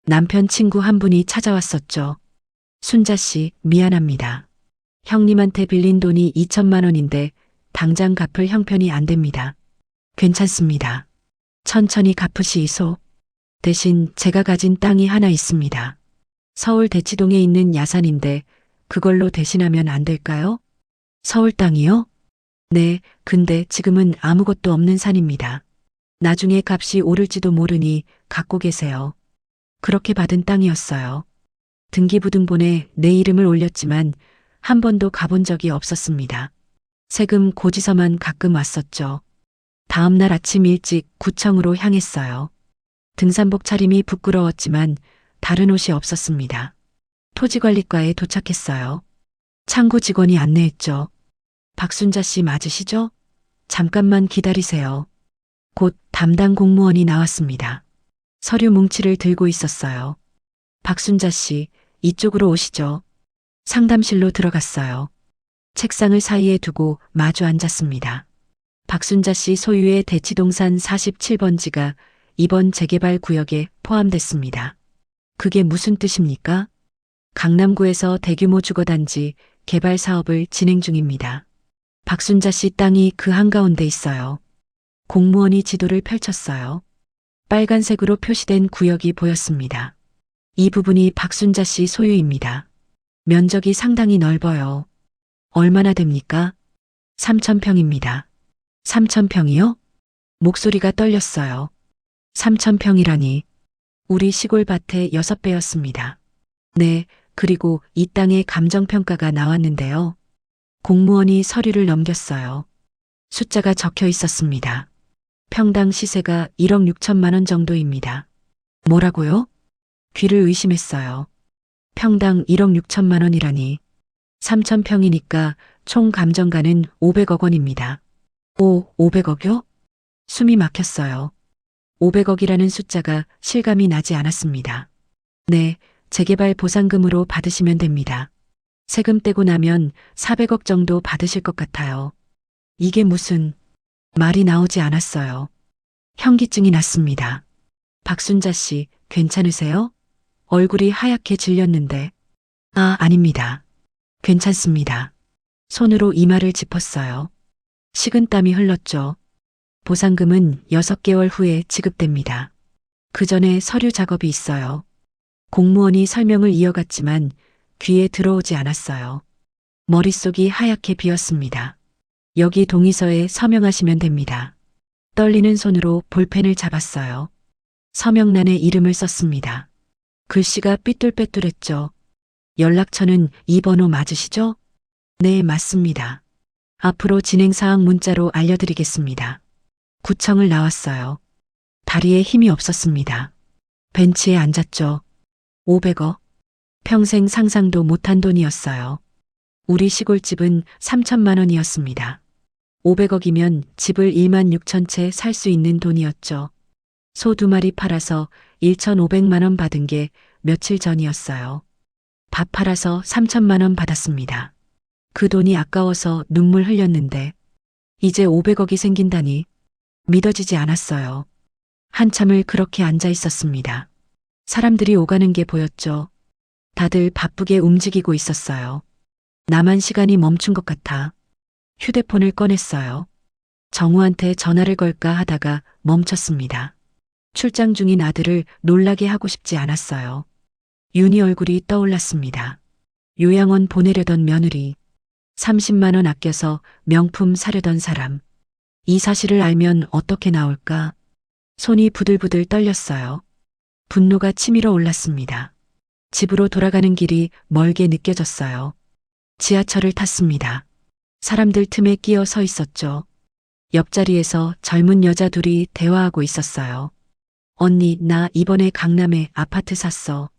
남편 친구 한 분이 찾아왔었죠. 순자 씨, 미안합니다. 형님한테 빌린 돈이 2천만 원인데 당장 갚을 형편이 안 됩니다. 괜찮습니다. 천천히 갚으시이소. 대신 제가 가진 땅이 하나 있습니다. 서울 대치동에 있는 야산인데 그걸로 대신하면 안 될까요? 서울 땅이요? 네, 근데 지금은 아무것도 없는 산입니다. 나중에 값이 오를지도 모르니 갖고 계세요. 그렇게 받은 땅이었어요. 등기부등본에 내 이름을 올렸지만 한 번도 가본 적이 없었습니다. 세금 고지서만 가끔 왔었죠. 다음 날 아침 일찍 구청으로 향했어요. 등산복 차림이 부끄러웠지만 다른 옷이 없었습니다. 토지관리과에 도착했어요. 창구 직원이 안내했죠. 박순자 씨 맞으시죠? 잠깐만 기다리세요. 곧 담당 공무원이 나왔습니다. 서류 뭉치를 들고 있었어요. 박순자 씨, 이쪽으로 오시죠. 상담실로 들어갔어요. 책상을 사이에 두고 마주 앉았습니다. 박순자 씨 소유의 대치동산 47번지가 이번 재개발 구역에 포함됐습니다. 그게 무슨 뜻입니까? 강남구에서 대규모 주거단지 개발 사업을 진행 중입니다. 박순자 씨 땅이 그 한가운데 있어요. 공무원이 지도를 펼쳤어요. 빨간색으로 표시된 구역이 보였습니다. 이 부분이 박순자 씨 소유입니다. 면적이 상당히 넓어요. 얼마나 됩니까? 3,000평입니다. 3,000평이요? 목소리가 떨렸어요. 3,000평이라니. 우리 시골 밭의 6배였습니다. 네, 그리고 이 땅의 감정평가가 나왔는데요. 공무원이 서류를 넘겼어요. 숫자가 적혀 있었습니다. 평당 시세가 1억 6천만 원 정도입니다. 뭐라고요? 귀를 의심했어요. 평당 1억 6천만 원이라니. 3,000평이니까 총 감정가는 500억 원입니다. 500억요? 숨이 막혔어요. 500억이라는 숫자가 실감이 나지 않았습니다. 네, 재개발 보상금으로 받으시면 됩니다. 세금 떼고 나면 400억 정도 받으실 것 같아요. 이게 무슨 말이 나오지 않았어요. 현기증이 났습니다. 박순자 씨, 괜찮으세요? 얼굴이 하얗게 질렸는데. 아닙니다. 괜찮습니다. 손으로 이마를 짚었어요. 식은땀이 흘렀죠. 보상금은 6개월 후에 지급됩니다. 그 전에 서류 작업이 있어요. 공무원이 설명을 이어갔지만 귀에 들어오지 않았어요. 머릿속이 하얗게 비었습니다. 여기 동의서에 서명하시면 됩니다. 떨리는 손으로 볼펜을 잡았어요. 서명란에 이름을 썼습니다. 글씨가 삐뚤빼뚤했죠. 연락처는 이 번호 맞으시죠? 네, 맞습니다. 앞으로 진행사항 문자로 알려드리겠습니다. 구청을 나왔어요. 다리에 힘이 없었습니다. 벤치에 앉았죠. 500억. 평생 상상도 못한 돈이었어요. 우리 시골집은 3천만 원이었습니다. 500억이면 집을 1만 6천 채 살 수 있는 돈이었죠. 소 2마리 팔아서 1,500만 원 받은 게 며칠 전이었어요. 밥 팔아서 3천만 원 받았습니다. 그 돈이 아까워서 눈물 흘렸는데 이제 500억이 생긴다니 믿어지지 않았어요. 한참을 그렇게 앉아 있었습니다. 사람들이 오가는 게 보였죠. 다들 바쁘게 움직이고 있었어요. 나만 시간이 멈춘 것 같아 휴대폰을 꺼냈어요. 정우한테 전화를 걸까 하다가 멈췄습니다. 출장 중인 아들을 놀라게 하고 싶지 않았어요. 윤희 얼굴이 떠올랐습니다. 요양원 보내려던 며느리, 30만 원 아껴서 명품 사려던 사람. 이 사실을 알면 어떻게 나올까? 손이 부들부들 떨렸어요. 분노가 치밀어 올랐습니다. 집으로 돌아가는 길이 멀게 느껴졌어요. 지하철을 탔습니다. 사람들 틈에 끼어 서 있었죠. 옆자리에서 젊은 여자 둘이 대화하고 있었어요. 언니, 나 이번에 강남에 아파트 샀어.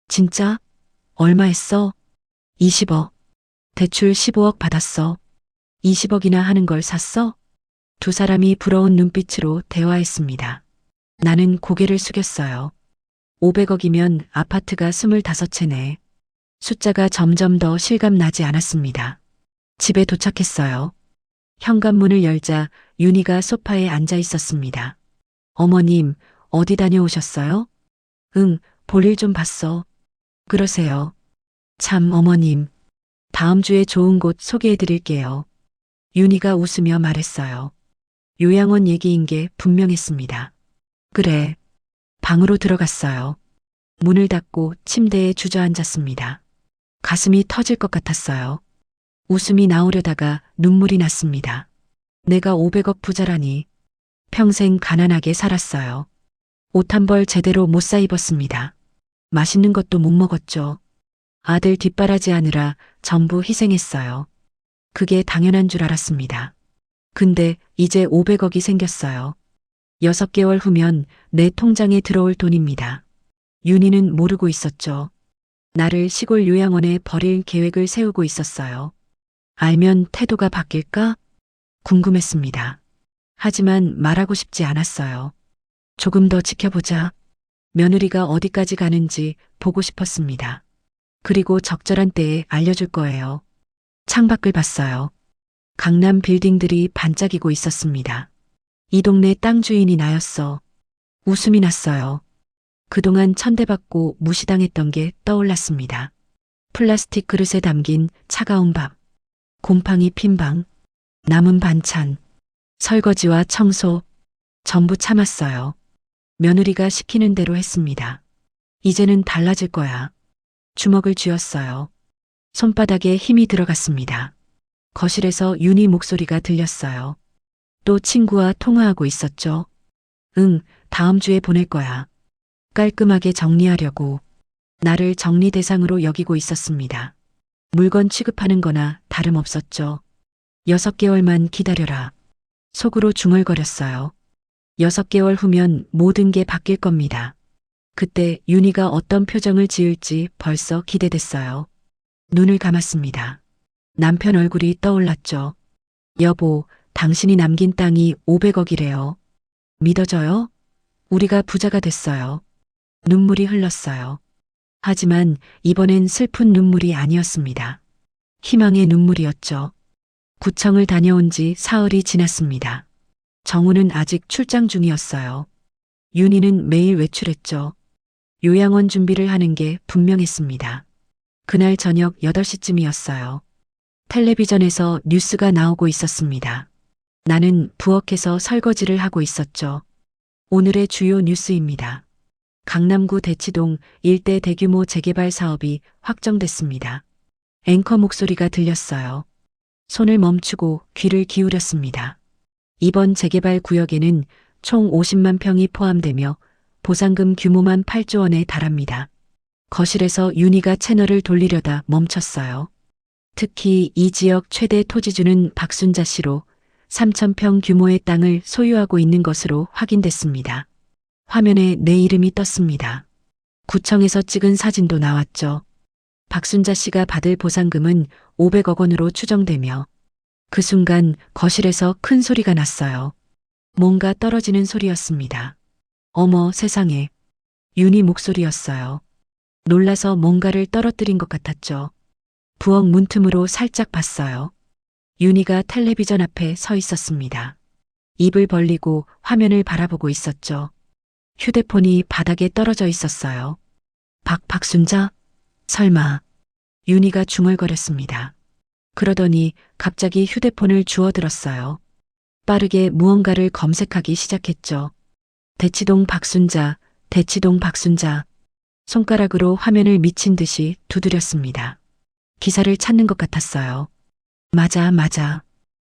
진짜? 얼마 했어? 20억. 대출 15억 받았어. 20억이나 하는 걸 샀어? 두 사람이 부러운 눈빛으로 대화했습니다. 나는 고개를 숙였어요. 500억이면 아파트가 25채네. 숫자가 점점 더 실감나지 않았습니다. 집에 도착했어요. 현관문을 열자 윤희가 소파에 앉아 있었습니다. 어머님, 어디 다녀오셨어요? 응, 볼일 좀 봤어. 그러세요. 참, 어머님. 다음 주에 좋은 곳 소개해 드릴게요. 윤희가 웃으며 말했어요. 요양원 얘기인 게 분명했습니다. 그래. 방으로 들어갔어요. 문을 닫고 침대에 주저앉았습니다. 가슴이 터질 것 같았어요. 웃음이 나오려다가 눈물이 났습니다. 내가 500억 부자라니. 평생 가난하게 살았어요. 옷 한 벌 제대로 못 사 입었습니다. 맛있는 것도 못 먹었죠. 아들 뒷바라지하느라 전부 희생했어요. 그게 당연한 줄 알았습니다. 근데 이제 500억이 생겼어요. 6개월 후면 내 통장에 들어올 돈입니다. 윤희는 모르고 있었죠. 나를 시골 요양원에 버릴 계획을 세우고 있었어요. 알면 태도가 바뀔까? 궁금했습니다. 하지만 말하고 싶지 않았어요. 조금 더 지켜보자. 며느리가 어디까지 가는지 보고 싶었습니다. 그리고 적절한 때에 알려줄 거예요. 창밖을 봤어요. 강남 빌딩들이 반짝이고 있었습니다. 이 동네 땅 주인이 나였어. 웃음이 났어요. 그동안 천대받고 무시당했던 게 떠올랐습니다. 플라스틱 그릇에 담긴 차가운 밥, 곰팡이 핀 방, 남은 반찬, 설거지와 청소, 전부 참았어요. 며느리가 시키는 대로 했습니다. 이제는 달라질 거야. 주먹을 쥐었어요. 손바닥에 힘이 들어갔습니다. 거실에서 윤희 목소리가 들렸어요. 또 친구와 통화하고 있었죠. 응, 다음 주에 보낼 거야. 깔끔하게 정리하려고. 나를 정리 대상으로 여기고 있었습니다. 물건 취급하는 거나 다름없었죠. 6개월만 기다려라. 속으로 중얼거렸어요. 6개월 후면 모든 게 바뀔 겁니다. 그때 윤희가 어떤 표정을 지을지 벌써 기대됐어요. 눈을 감았습니다. 남편 얼굴이 떠올랐죠. 여보, 당신이 남긴 땅이 500억이래요. 믿어져요? 우리가 부자가 됐어요. 눈물이 흘렀어요. 하지만 이번엔 슬픈 눈물이 아니었습니다. 희망의 눈물이었죠. 구청을 다녀온 지 사흘이 지났습니다. 정우는 아직 출장 중이었어요. 윤희는 매일 외출했죠. 요양원 준비를 하는 게 분명했습니다. 그날 저녁 8시쯤이었어요. 텔레비전에서 뉴스가 나오고 있었습니다. 나는 부엌에서 설거지를 하고 있었죠. 오늘의 주요 뉴스입니다. 강남구 대치동 일대 대규모 재개발 사업이 확정됐습니다. 앵커 목소리가 들렸어요. 손을 멈추고 귀를 기울였습니다. 이번 재개발 구역에는 총 50만 평이 포함되며 보상금 규모만 8조 원에 달합니다. 거실에서 윤희가 채널을 돌리려다 멈췄어요. 특히 이 지역 최대 토지주는 박순자 씨로 3,000평 규모의 땅을 소유하고 있는 것으로 확인됐습니다. 화면에 내 이름이 떴습니다. 구청에서 찍은 사진도 나왔죠. 박순자 씨가 받을 보상금은 500억 원으로 추정되며 그 순간 거실에서 큰 소리가 났어요. 뭔가 떨어지는 소리였습니다. 어머 세상에. 윤희 목소리였어요. 놀라서 뭔가를 떨어뜨린 것 같았죠. 부엌 문틈으로 살짝 봤어요. 윤희가 텔레비전 앞에 서 있었습니다. 입을 벌리고 화면을 바라보고 있었죠. 휴대폰이 바닥에 떨어져 있었어요. 박순자? 설마. 윤희가 중얼거렸습니다. 그러더니 갑자기 휴대폰을 주워들었어요. 빠르게 무언가를 검색하기 시작했죠. 대치동 박순자, 대치동 박순자. 손가락으로 화면을 미친 듯이 두드렸습니다. 기사를 찾는 것 같았어요. 맞아.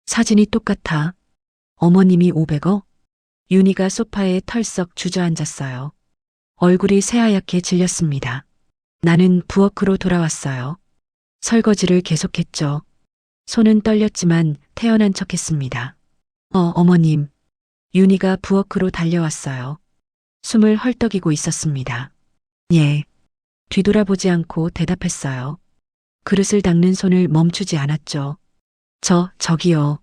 사진이 똑같아. 어머님이 500억? 윤희가 소파에 털썩 주저앉았어요. 얼굴이 새하얗게 질렸습니다. 나는 부엌으로 돌아왔어요. 설거지를 계속했죠. 손은 떨렸지만 태연한 척했습니다. 어머님. 윤희가 부엌으로 달려왔어요. 숨을 헐떡이고 있었습니다. 예. 뒤돌아보지 않고 대답했어요. 그릇을 닦는 손을 멈추지 않았죠. 저기요.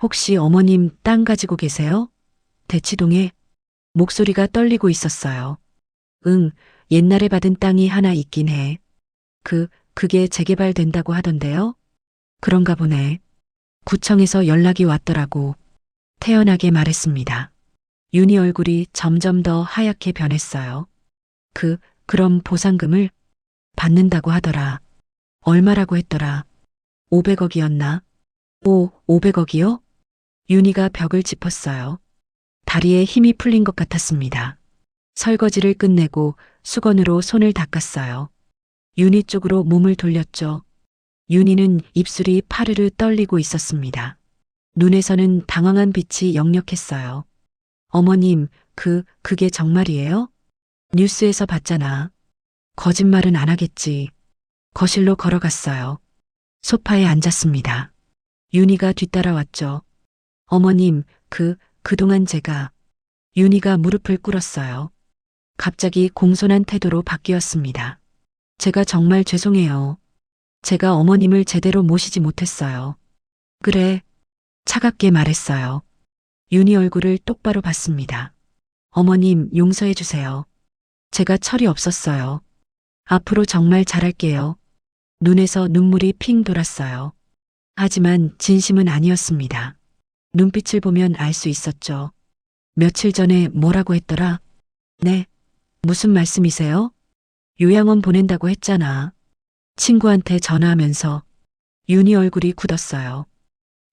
혹시 어머님 땅 가지고 계세요? 대치동에? 목소리가 떨리고 있었어요. 응, 옛날에 받은 땅이 하나 있긴 해. 그게 재개발된다고 하던데요? 그런가 보네. 구청에서 연락이 왔더라고. 태연하게 말했습니다. 윤희 얼굴이 점점 더 하얗게 변했어요. 그럼 보상금을 받는다고 하더라. 얼마라고 했더라. 500억이었나? 500억이요? 윤희가 벽을 짚었어요. 다리에 힘이 풀린 것 같았습니다. 설거지를 끝내고 수건으로 손을 닦았어요. 윤희 쪽으로 몸을 돌렸죠. 윤희는 입술이 파르르 떨리고 있었습니다. 눈에서는 당황한 빛이 역력했어요. 어머님, 그게 정말이에요? 뉴스에서 봤잖아. 거짓말은 안 하겠지. 거실로 걸어갔어요. 소파에 앉았습니다. 윤희가 뒤따라왔죠. 어머님, 그동안 제가. 윤희가 무릎을 꿇었어요. 갑자기 공손한 태도로 바뀌었습니다. 제가 정말 죄송해요. 제가 어머님을 제대로 모시지 못했어요. 그래, 차갑게 말했어요. 윤희 얼굴을 똑바로 봤습니다. 어머님, 용서해 주세요. 제가 철이 없었어요. 앞으로 정말 잘할게요. 눈에서 눈물이 핑 돌았어요. 하지만 진심은 아니었습니다. 눈빛을 보면 알 수 있었죠. 며칠 전에 뭐라고 했더라? 네, 무슨 말씀이세요? 요양원 보낸다고 했잖아. 친구한테 전화하면서 윤희 얼굴이 굳었어요.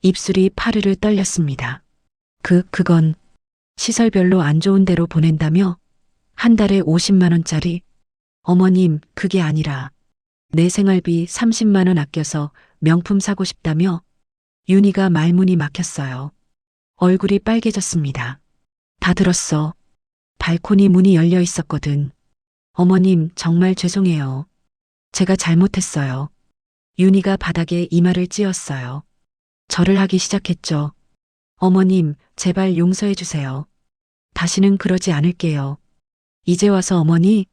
입술이 파르르 떨렸습니다. 그건 시설별로 안 좋은 데로 보낸다며? 한 달에 50만 원짜리? 어머님, 그게 아니라 내 생활비 30만 원 아껴서 명품 사고 싶다며? 윤희가 말문이 막혔어요. 얼굴이 빨개졌습니다. 다 들었어. 발코니 문이 열려 있었거든. 어머님, 정말 죄송해요. 제가 잘못했어요. 윤희가 바닥에 이마를 찧었어요. 절을 하기 시작했죠. 어머님, 제발 용서해 주세요. 다시는 그러지 않을게요. 이제 와서 어머니?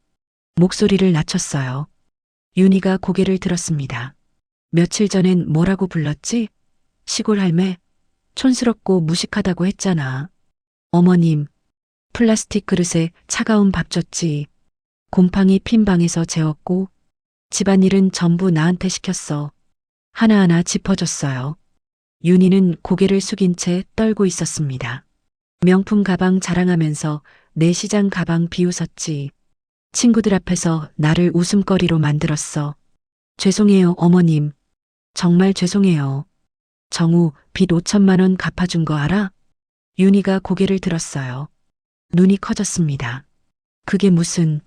목소리를 낮췄어요. 윤희가 고개를 들었습니다. 며칠 전엔 뭐라고 불렀지? 시골 할매? 촌스럽고 무식하다고 했잖아. 어머님, 플라스틱 그릇에 차가운 밥 줬지. 곰팡이 핀 방에서 재웠고 집안일은 전부 나한테 시켰어. 하나하나 짚어줬어요. 윤희는 고개를 숙인 채 떨고 있었습니다. 명품 가방 자랑하면서 내 시장 가방 비웃었지. 친구들 앞에서 나를 웃음거리로 만들었어. 죄송해요, 어머님. 정말 죄송해요. 정우, 빚 5천만 원 갚아준 거 알아? 윤희가 고개를 들었어요. 눈이 커졌습니다. 그게 무슨,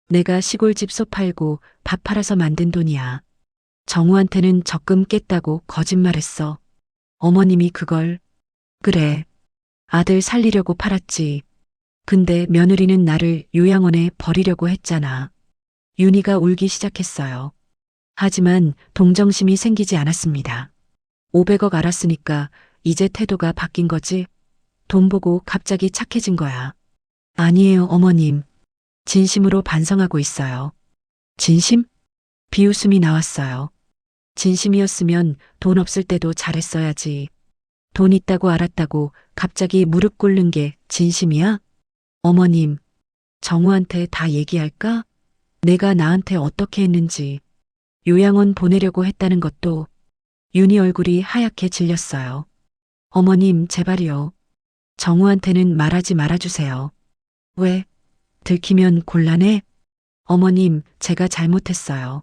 내가 시골집 소 팔고 밥 팔아서 만든 돈이야. 정우한테는 적금 깼다고 거짓말했어. 어머님이 그걸, 그래, 아들 살리려고 팔았지. 근데 며느리는 나를 요양원에 버리려고 했잖아. 윤희가 울기 시작했어요. 하지만 동정심이 생기지 않았습니다. 500억 알았으니까 이제 태도가 바뀐 거지? 돈 보고 갑자기 착해진 거야. 아니에요, 어머님. 진심으로 반성하고 있어요. 진심? 비웃음이 나왔어요. 진심이었으면 돈 없을 때도 잘했어야지. 돈 있다고 알았다고 갑자기 무릎 꿇는 게 진심이야? 어머님, 정우한테 다 얘기할까? 내가 나한테 어떻게 했는지. 요양원 보내려고 했다는 것도. 윤희 얼굴이 하얗게 질렸어요. 어머님, 제발요. 정우한테는 말하지 말아주세요. 왜? 들키면 곤란해? 어머님, 제가 잘못했어요.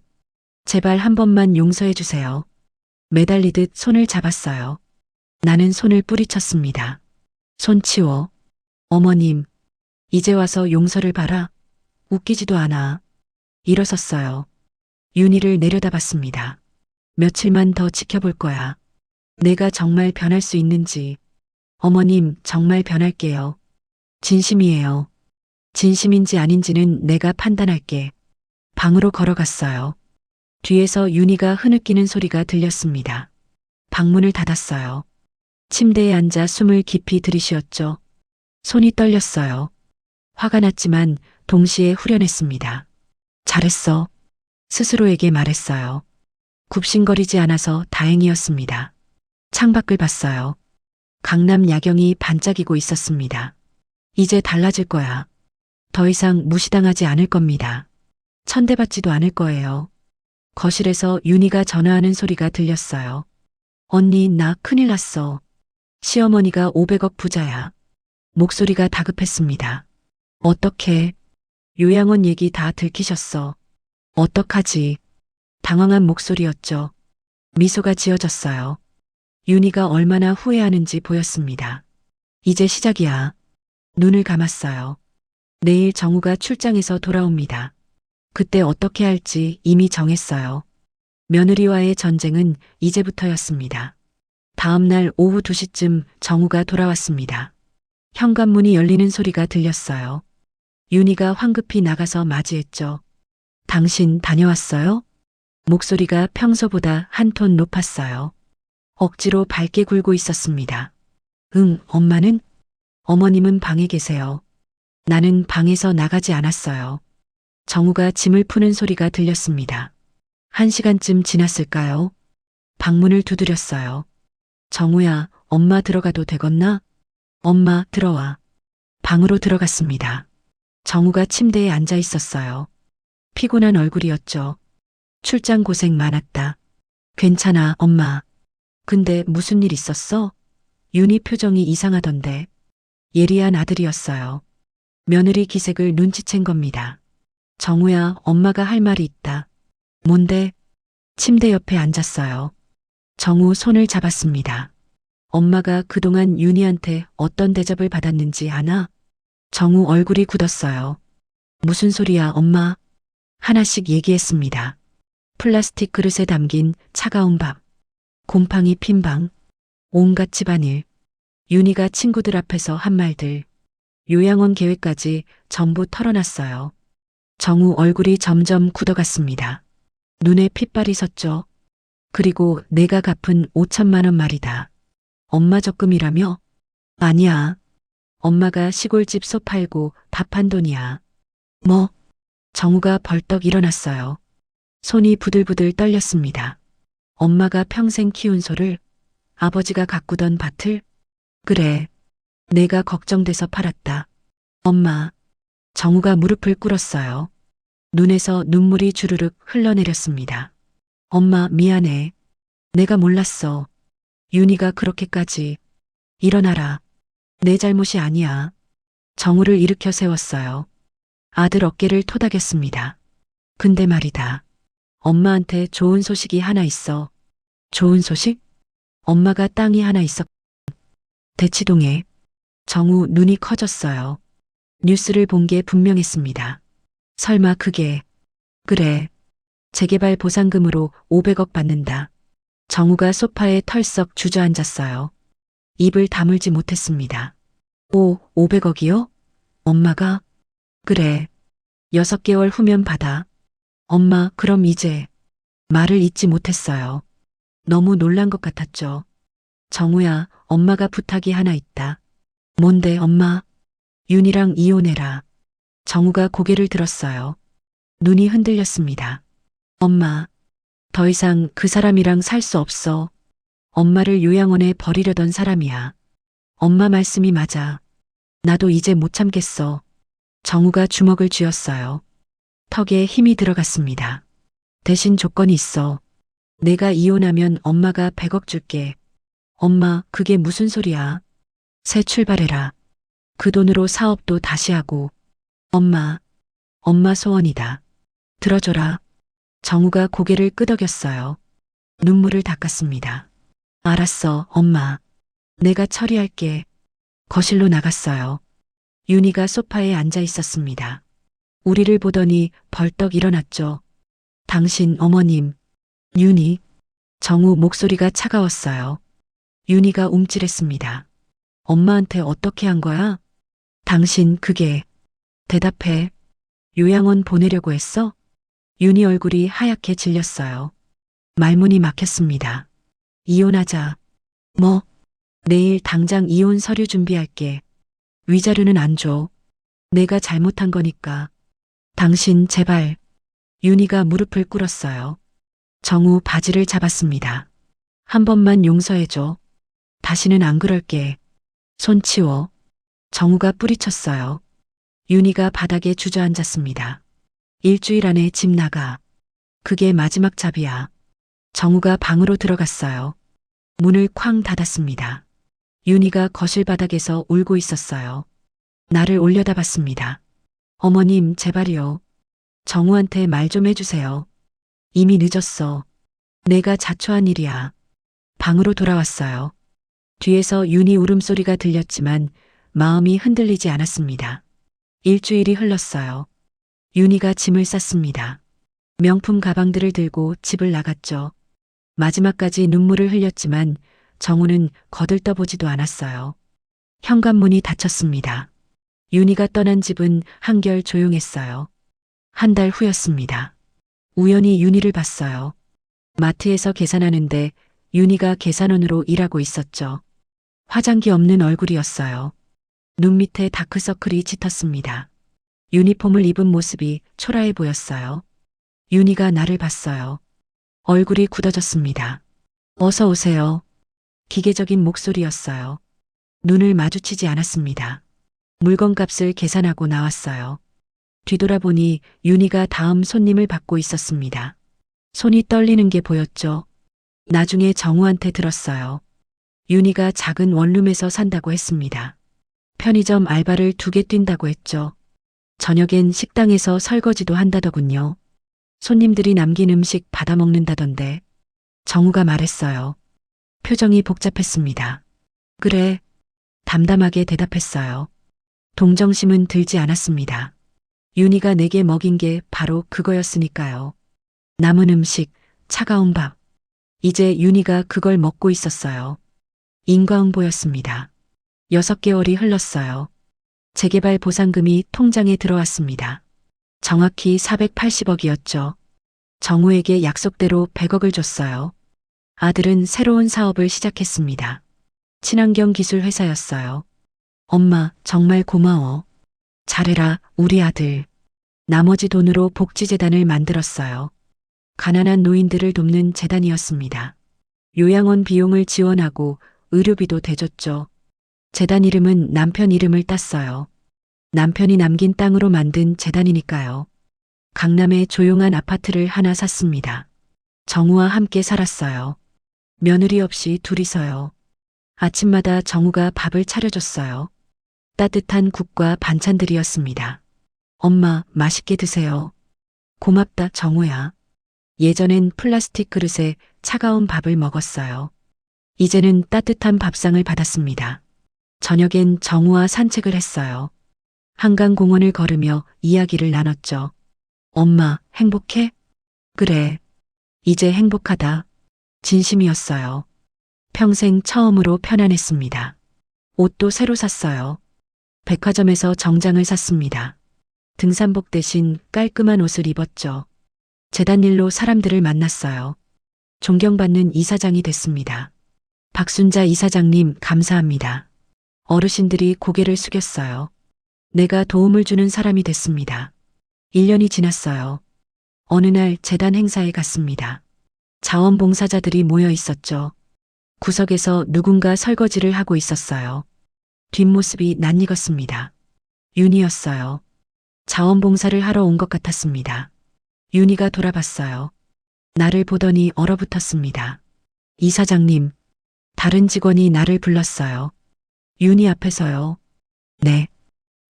제발 한 번만 용서해 주세요. 매달리듯 손을 잡았어요. 나는 손을 뿌리쳤습니다. 손 치워. 어머님, 이제 와서 용서를 바라. 웃기지도 않아. 일어섰어요. 윤희를 내려다봤습니다. 며칠만 더 지켜볼 거야. 내가 정말 변할 수 있는지. 어머님, 정말 변할게요. 진심이에요. 진심인지 아닌지는 내가 판단할게. 방으로 걸어갔어요. 뒤에서 윤희가 흐느끼는 소리가 들렸습니다. 방문을 닫았어요. 침대에 앉아 숨을 깊이 들이쉬었죠. 손이 떨렸어요. 화가 났지만 동시에 후련했습니다. 잘했어. 스스로에게 말했어요. 굽신거리지 않아서 다행이었습니다. 창밖을 봤어요. 강남 야경이 반짝이고 있었습니다. 이제 달라질 거야. 더 이상 무시당하지 않을 겁니다. 천대받지도 않을 거예요. 거실에서 윤희가 전화하는 소리가 들렸어요. 언니, 나 큰일 났어. 시어머니가 500억 부자야. 목소리가 다급했습니다. 어떡해. 요양원 얘기 다 들키셨어. 어떡하지. 당황한 목소리였죠. 미소가 지어졌어요. 윤희가 얼마나 후회하는지 보였습니다. 이제 시작이야. 눈을 감았어요. 내일 정우가 출장해서 돌아옵니다. 그때 어떻게 할지 이미 정했어요. 며느리와의 전쟁은 이제부터였습니다. 다음 날 오후 2시쯤 정우가 돌아왔습니다. 현관문이 열리는 소리가 들렸어요. 윤희가 황급히 나가서 맞이했죠. 당신 다녀왔어요? 목소리가 평소보다 한 톤 높았어요. 억지로 밝게 굴고 있었습니다. 응, 엄마는? 어머님은 방에 계세요. 나는 방에서 나가지 않았어요. 정우가 짐을 푸는 소리가 들렸습니다. 1시간쯤 지났을까요? 방문을 두드렸어요. 정우야, 엄마 들어가도 되겠나? 엄마, 들어와. 방으로 들어갔습니다. 정우가 침대에 앉아 있었어요. 피곤한 얼굴이었죠. 출장 고생 많았다. 괜찮아, 엄마. 근데 무슨 일 있었어? 윤희 표정이 이상하던데. 예리한 아들이었어요. 며느리 기색을 눈치챈 겁니다. 정우야, 엄마가 할 말이 있다. 뭔데? 침대 옆에 앉았어요. 정우 손을 잡았습니다. 엄마가 그동안 윤희한테 어떤 대접을 받았는지 아나? 정우 얼굴이 굳었어요. 무슨 소리야, 엄마? 하나씩 얘기했습니다. 플라스틱 그릇에 담긴 차가운 밥, 곰팡이 핀 방, 온갖 집안일, 윤희가 친구들 앞에서 한 말들, 요양원 계획까지 전부 털어놨어요. 정우 얼굴이 점점 굳어갔습니다. 눈에 핏발이 섰죠. 그리고 내가 갚은 5천만 원 말이다. 엄마 적금이라며? 아니야. 엄마가 시골집 소 팔고 밥한 돈이야. 뭐? 정우가 벌떡 일어났어요. 손이 부들부들 떨렸습니다. 엄마가 평생 키운 소를, 아버지가 가꾸던 밭을? 그래. 내가 걱정돼서 팔았다. 엄마. 정우가 무릎을 꿇었어요. 눈에서 눈물이 주르륵 흘러내렸습니다. 엄마, 미안해. 내가 몰랐어. 윤희가 그렇게까지. 일어나라. 내 잘못이 아니야. 정우를 일으켜 세웠어요. 아들 어깨를 토닥였습니다. 근데 말이다. 엄마한테 좋은 소식이 하나 있어. 좋은 소식? 엄마가 땅이 하나 있어. 대치동에. 정우 눈이 커졌어요. 뉴스를 본 게 분명했습니다. 설마 그게. 그래. 재개발 보상금으로 500억 받는다. 정우가 소파에 털썩 주저앉았어요. 입을 다물지 못했습니다. 500억이요? 엄마가? 그래. 6개월 후면 받아. 엄마, 그럼 이제. 말을 잇지 못했어요. 너무 놀란 것 같았죠. 정우야, 엄마가 부탁이 하나 있다. 뭔데, 엄마? 윤희랑 이혼해라. 정우가 고개를 들었어요. 눈이 흔들렸습니다. 엄마, 더 이상 그 사람이랑 살 수 없어. 엄마를 요양원에 버리려던 사람이야. 엄마 말씀이 맞아. 나도 이제 못 참겠어. 정우가 주먹을 쥐었어요. 턱에 힘이 들어갔습니다. 대신 조건이 있어. 내가 이혼하면 엄마가 100억 줄게. 엄마, 그게 무슨 소리야? 새 출발해라. 그 돈으로 사업도 다시 하고. 엄마 소원이다. 들어줘라. 정우가 고개를 끄덕였어요. 눈물을 닦았습니다. 알았어, 엄마. 내가 처리할게. 거실로 나갔어요. 윤희가 소파에 앉아 있었습니다. 우리를 보더니 벌떡 일어났죠. 당신 어머님. 윤희. 정우 목소리가 차가웠어요. 윤희가 움찔했습니다. 엄마한테 어떻게 한 거야? 당신 그게. 대답해. 요양원 보내려고 했어? 윤희 얼굴이 하얗게 질렸어요. 말문이 막혔습니다. 이혼하자. 뭐? 내일 당장 이혼 서류 준비할게. 위자료는 안 줘. 내가 잘못한 거니까. 당신 제발. 윤희가 무릎을 꿇었어요. 정우 바지를 잡았습니다. 한 번만 용서해줘. 다시는 안 그럴게. 손 치워. 정우가 뿌리쳤어요. 윤희가 바닥에 주저앉았습니다. 일주일 안에 집 나가. 그게 마지막 잡이야. 정우가 방으로 들어갔어요. 문을 쾅 닫았습니다. 윤희가 거실 바닥에서 울고 있었어요. 나를 올려다봤습니다. 어머님, 제발요. 정우한테 말 좀 해주세요. 이미 늦었어. 내가 자초한 일이야. 방으로 돌아왔어요. 뒤에서 윤희 울음소리가 들렸지만 마음이 흔들리지 않았습니다. 일주일이 흘렀어요. 윤희가 짐을 쌌습니다. 명품 가방들을 들고 집을 나갔죠. 마지막까지 눈물을 흘렸지만 정우는 거들떠보지도 않았어요. 현관문이 닫혔습니다. 윤희가 떠난 집은 한결 조용했어요. 한 달 후였습니다. 우연히 윤희를 봤어요. 마트에서 계산하는데 윤희가 계산원으로 일하고 있었죠. 화장기 없는 얼굴이었어요. 눈 밑에 다크서클이 짙었습니다. 유니폼을 입은 모습이 초라해 보였어요. 윤희가 나를 봤어요. 얼굴이 굳어졌습니다. 어서 오세요. 기계적인 목소리였어요. 눈을 마주치지 않았습니다. 물건값을 계산하고 나왔어요. 뒤돌아보니 윤희가 다음 손님을 받고 있었습니다. 손이 떨리는 게 보였죠. 나중에 정우한테 들었어요. 윤희가 작은 원룸에서 산다고 했습니다. 편의점 알바를 2개 뛴다고 했죠. 저녁엔 식당에서 설거지도 한다더군요. 손님들이 남긴 음식 받아 먹는다던데. 정우가 말했어요. 표정이 복잡했습니다. 그래. 담담하게 대답했어요. 동정심은 들지 않았습니다. 윤희가 내게 먹인 게 바로 그거였으니까요. 남은 음식, 차가운 밥. 이제 윤희가 그걸 먹고 있었어요. 인과응보였습니다. 6개월이 흘렀어요. 재개발 보상금이 통장에 들어왔습니다. 정확히 480억이었죠. 정우에게 약속대로 100억을 줬어요. 아들은 새로운 사업을 시작했습니다. 친환경 기술 회사였어요. 엄마, 정말 고마워. 잘해라, 우리 아들. 나머지 돈으로 복지재단을 만들었어요. 가난한 노인들을 돕는 재단이었습니다. 요양원 비용을 지원하고 의료비도 대줬죠. 재단 이름은 남편 이름을 땄어요. 남편이 남긴 땅으로 만든 재단이니까요. 강남에 조용한 아파트를 하나 샀습니다. 정우와 함께 살았어요. 며느리 없이 둘이서요. 아침마다 정우가 밥을 차려줬어요. 따뜻한 국과 반찬들이었습니다. 엄마, 맛있게 드세요. 고맙다, 정우야. 예전엔 플라스틱 그릇에 차가운 밥을 먹었어요. 이제는 따뜻한 밥상을 받았습니다. 저녁엔 정우와 산책을 했어요. 한강공원을 걸으며 이야기를 나눴죠. 엄마, 행복해? 그래. 이제 행복하다. 진심이었어요. 평생 처음으로 편안했습니다. 옷도 새로 샀어요. 백화점에서 정장을 샀습니다. 등산복 대신 깔끔한 옷을 입었죠. 재단 일로 사람들을 만났어요. 존경받는 이사장이 됐습니다. 박순자 이사장님, 감사합니다. 어르신들이 고개를 숙였어요. 내가 도움을 주는 사람이 됐습니다. 1년이 지났어요. 어느 날 재단 행사에 갔습니다. 자원봉사자들이 모여 있었죠. 구석에서 누군가 설거지를 하고 있었어요. 뒷모습이 낯익었습니다. 윤희였어요. 자원봉사를 하러 온 것 같았습니다. 윤희가 돌아봤어요. 나를 보더니 얼어붙었습니다. 이사장님, 다른 직원이 나를 불렀어요. 윤희 앞에서요. 네.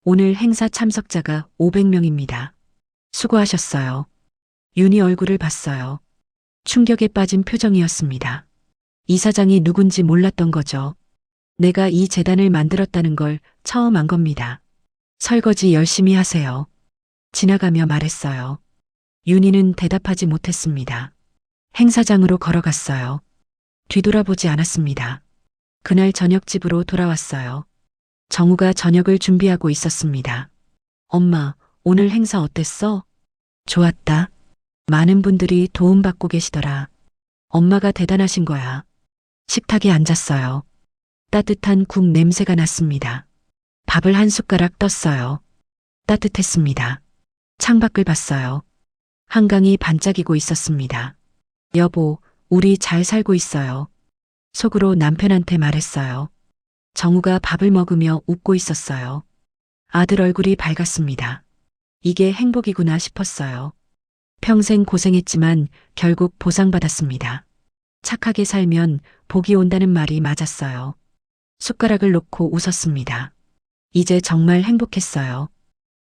오늘 행사 참석자가 500명입니다. 수고하셨어요. 윤희 얼굴을 봤어요. 충격에 빠진 표정이었습니다. 이사장이 누군지 몰랐던 거죠. 내가 이 재단을 만들었다는 걸 처음 안 겁니다. 설거지 열심히 하세요. 지나가며 말했어요. 윤희는 대답하지 못했습니다. 행사장으로 걸어갔어요. 뒤돌아보지 않았습니다. 그날 저녁 집으로 돌아왔어요. 정우가 저녁을 준비하고 있었습니다. 엄마, 오늘 행사 어땠어? 좋았다. 많은 분들이 도움받고 계시더라. 엄마가 대단하신 거야. 식탁에 앉았어요. 따뜻한 국 냄새가 났습니다. 밥을 한 숟가락 떴어요. 따뜻했습니다. 창밖을 봤어요. 한강이 반짝이고 있었습니다. 여보, 우리 잘 살고 있어요. 속으로 남편한테 말했어요. 정우가 밥을 먹으며 웃고 있었어요. 아들 얼굴이 밝았습니다. 이게 행복이구나 싶었어요. 평생 고생했지만 결국 보상받았습니다. 착하게 살면 복이 온다는 말이 맞았어요. 숟가락을 놓고 웃었습니다. 이제 정말 행복했어요.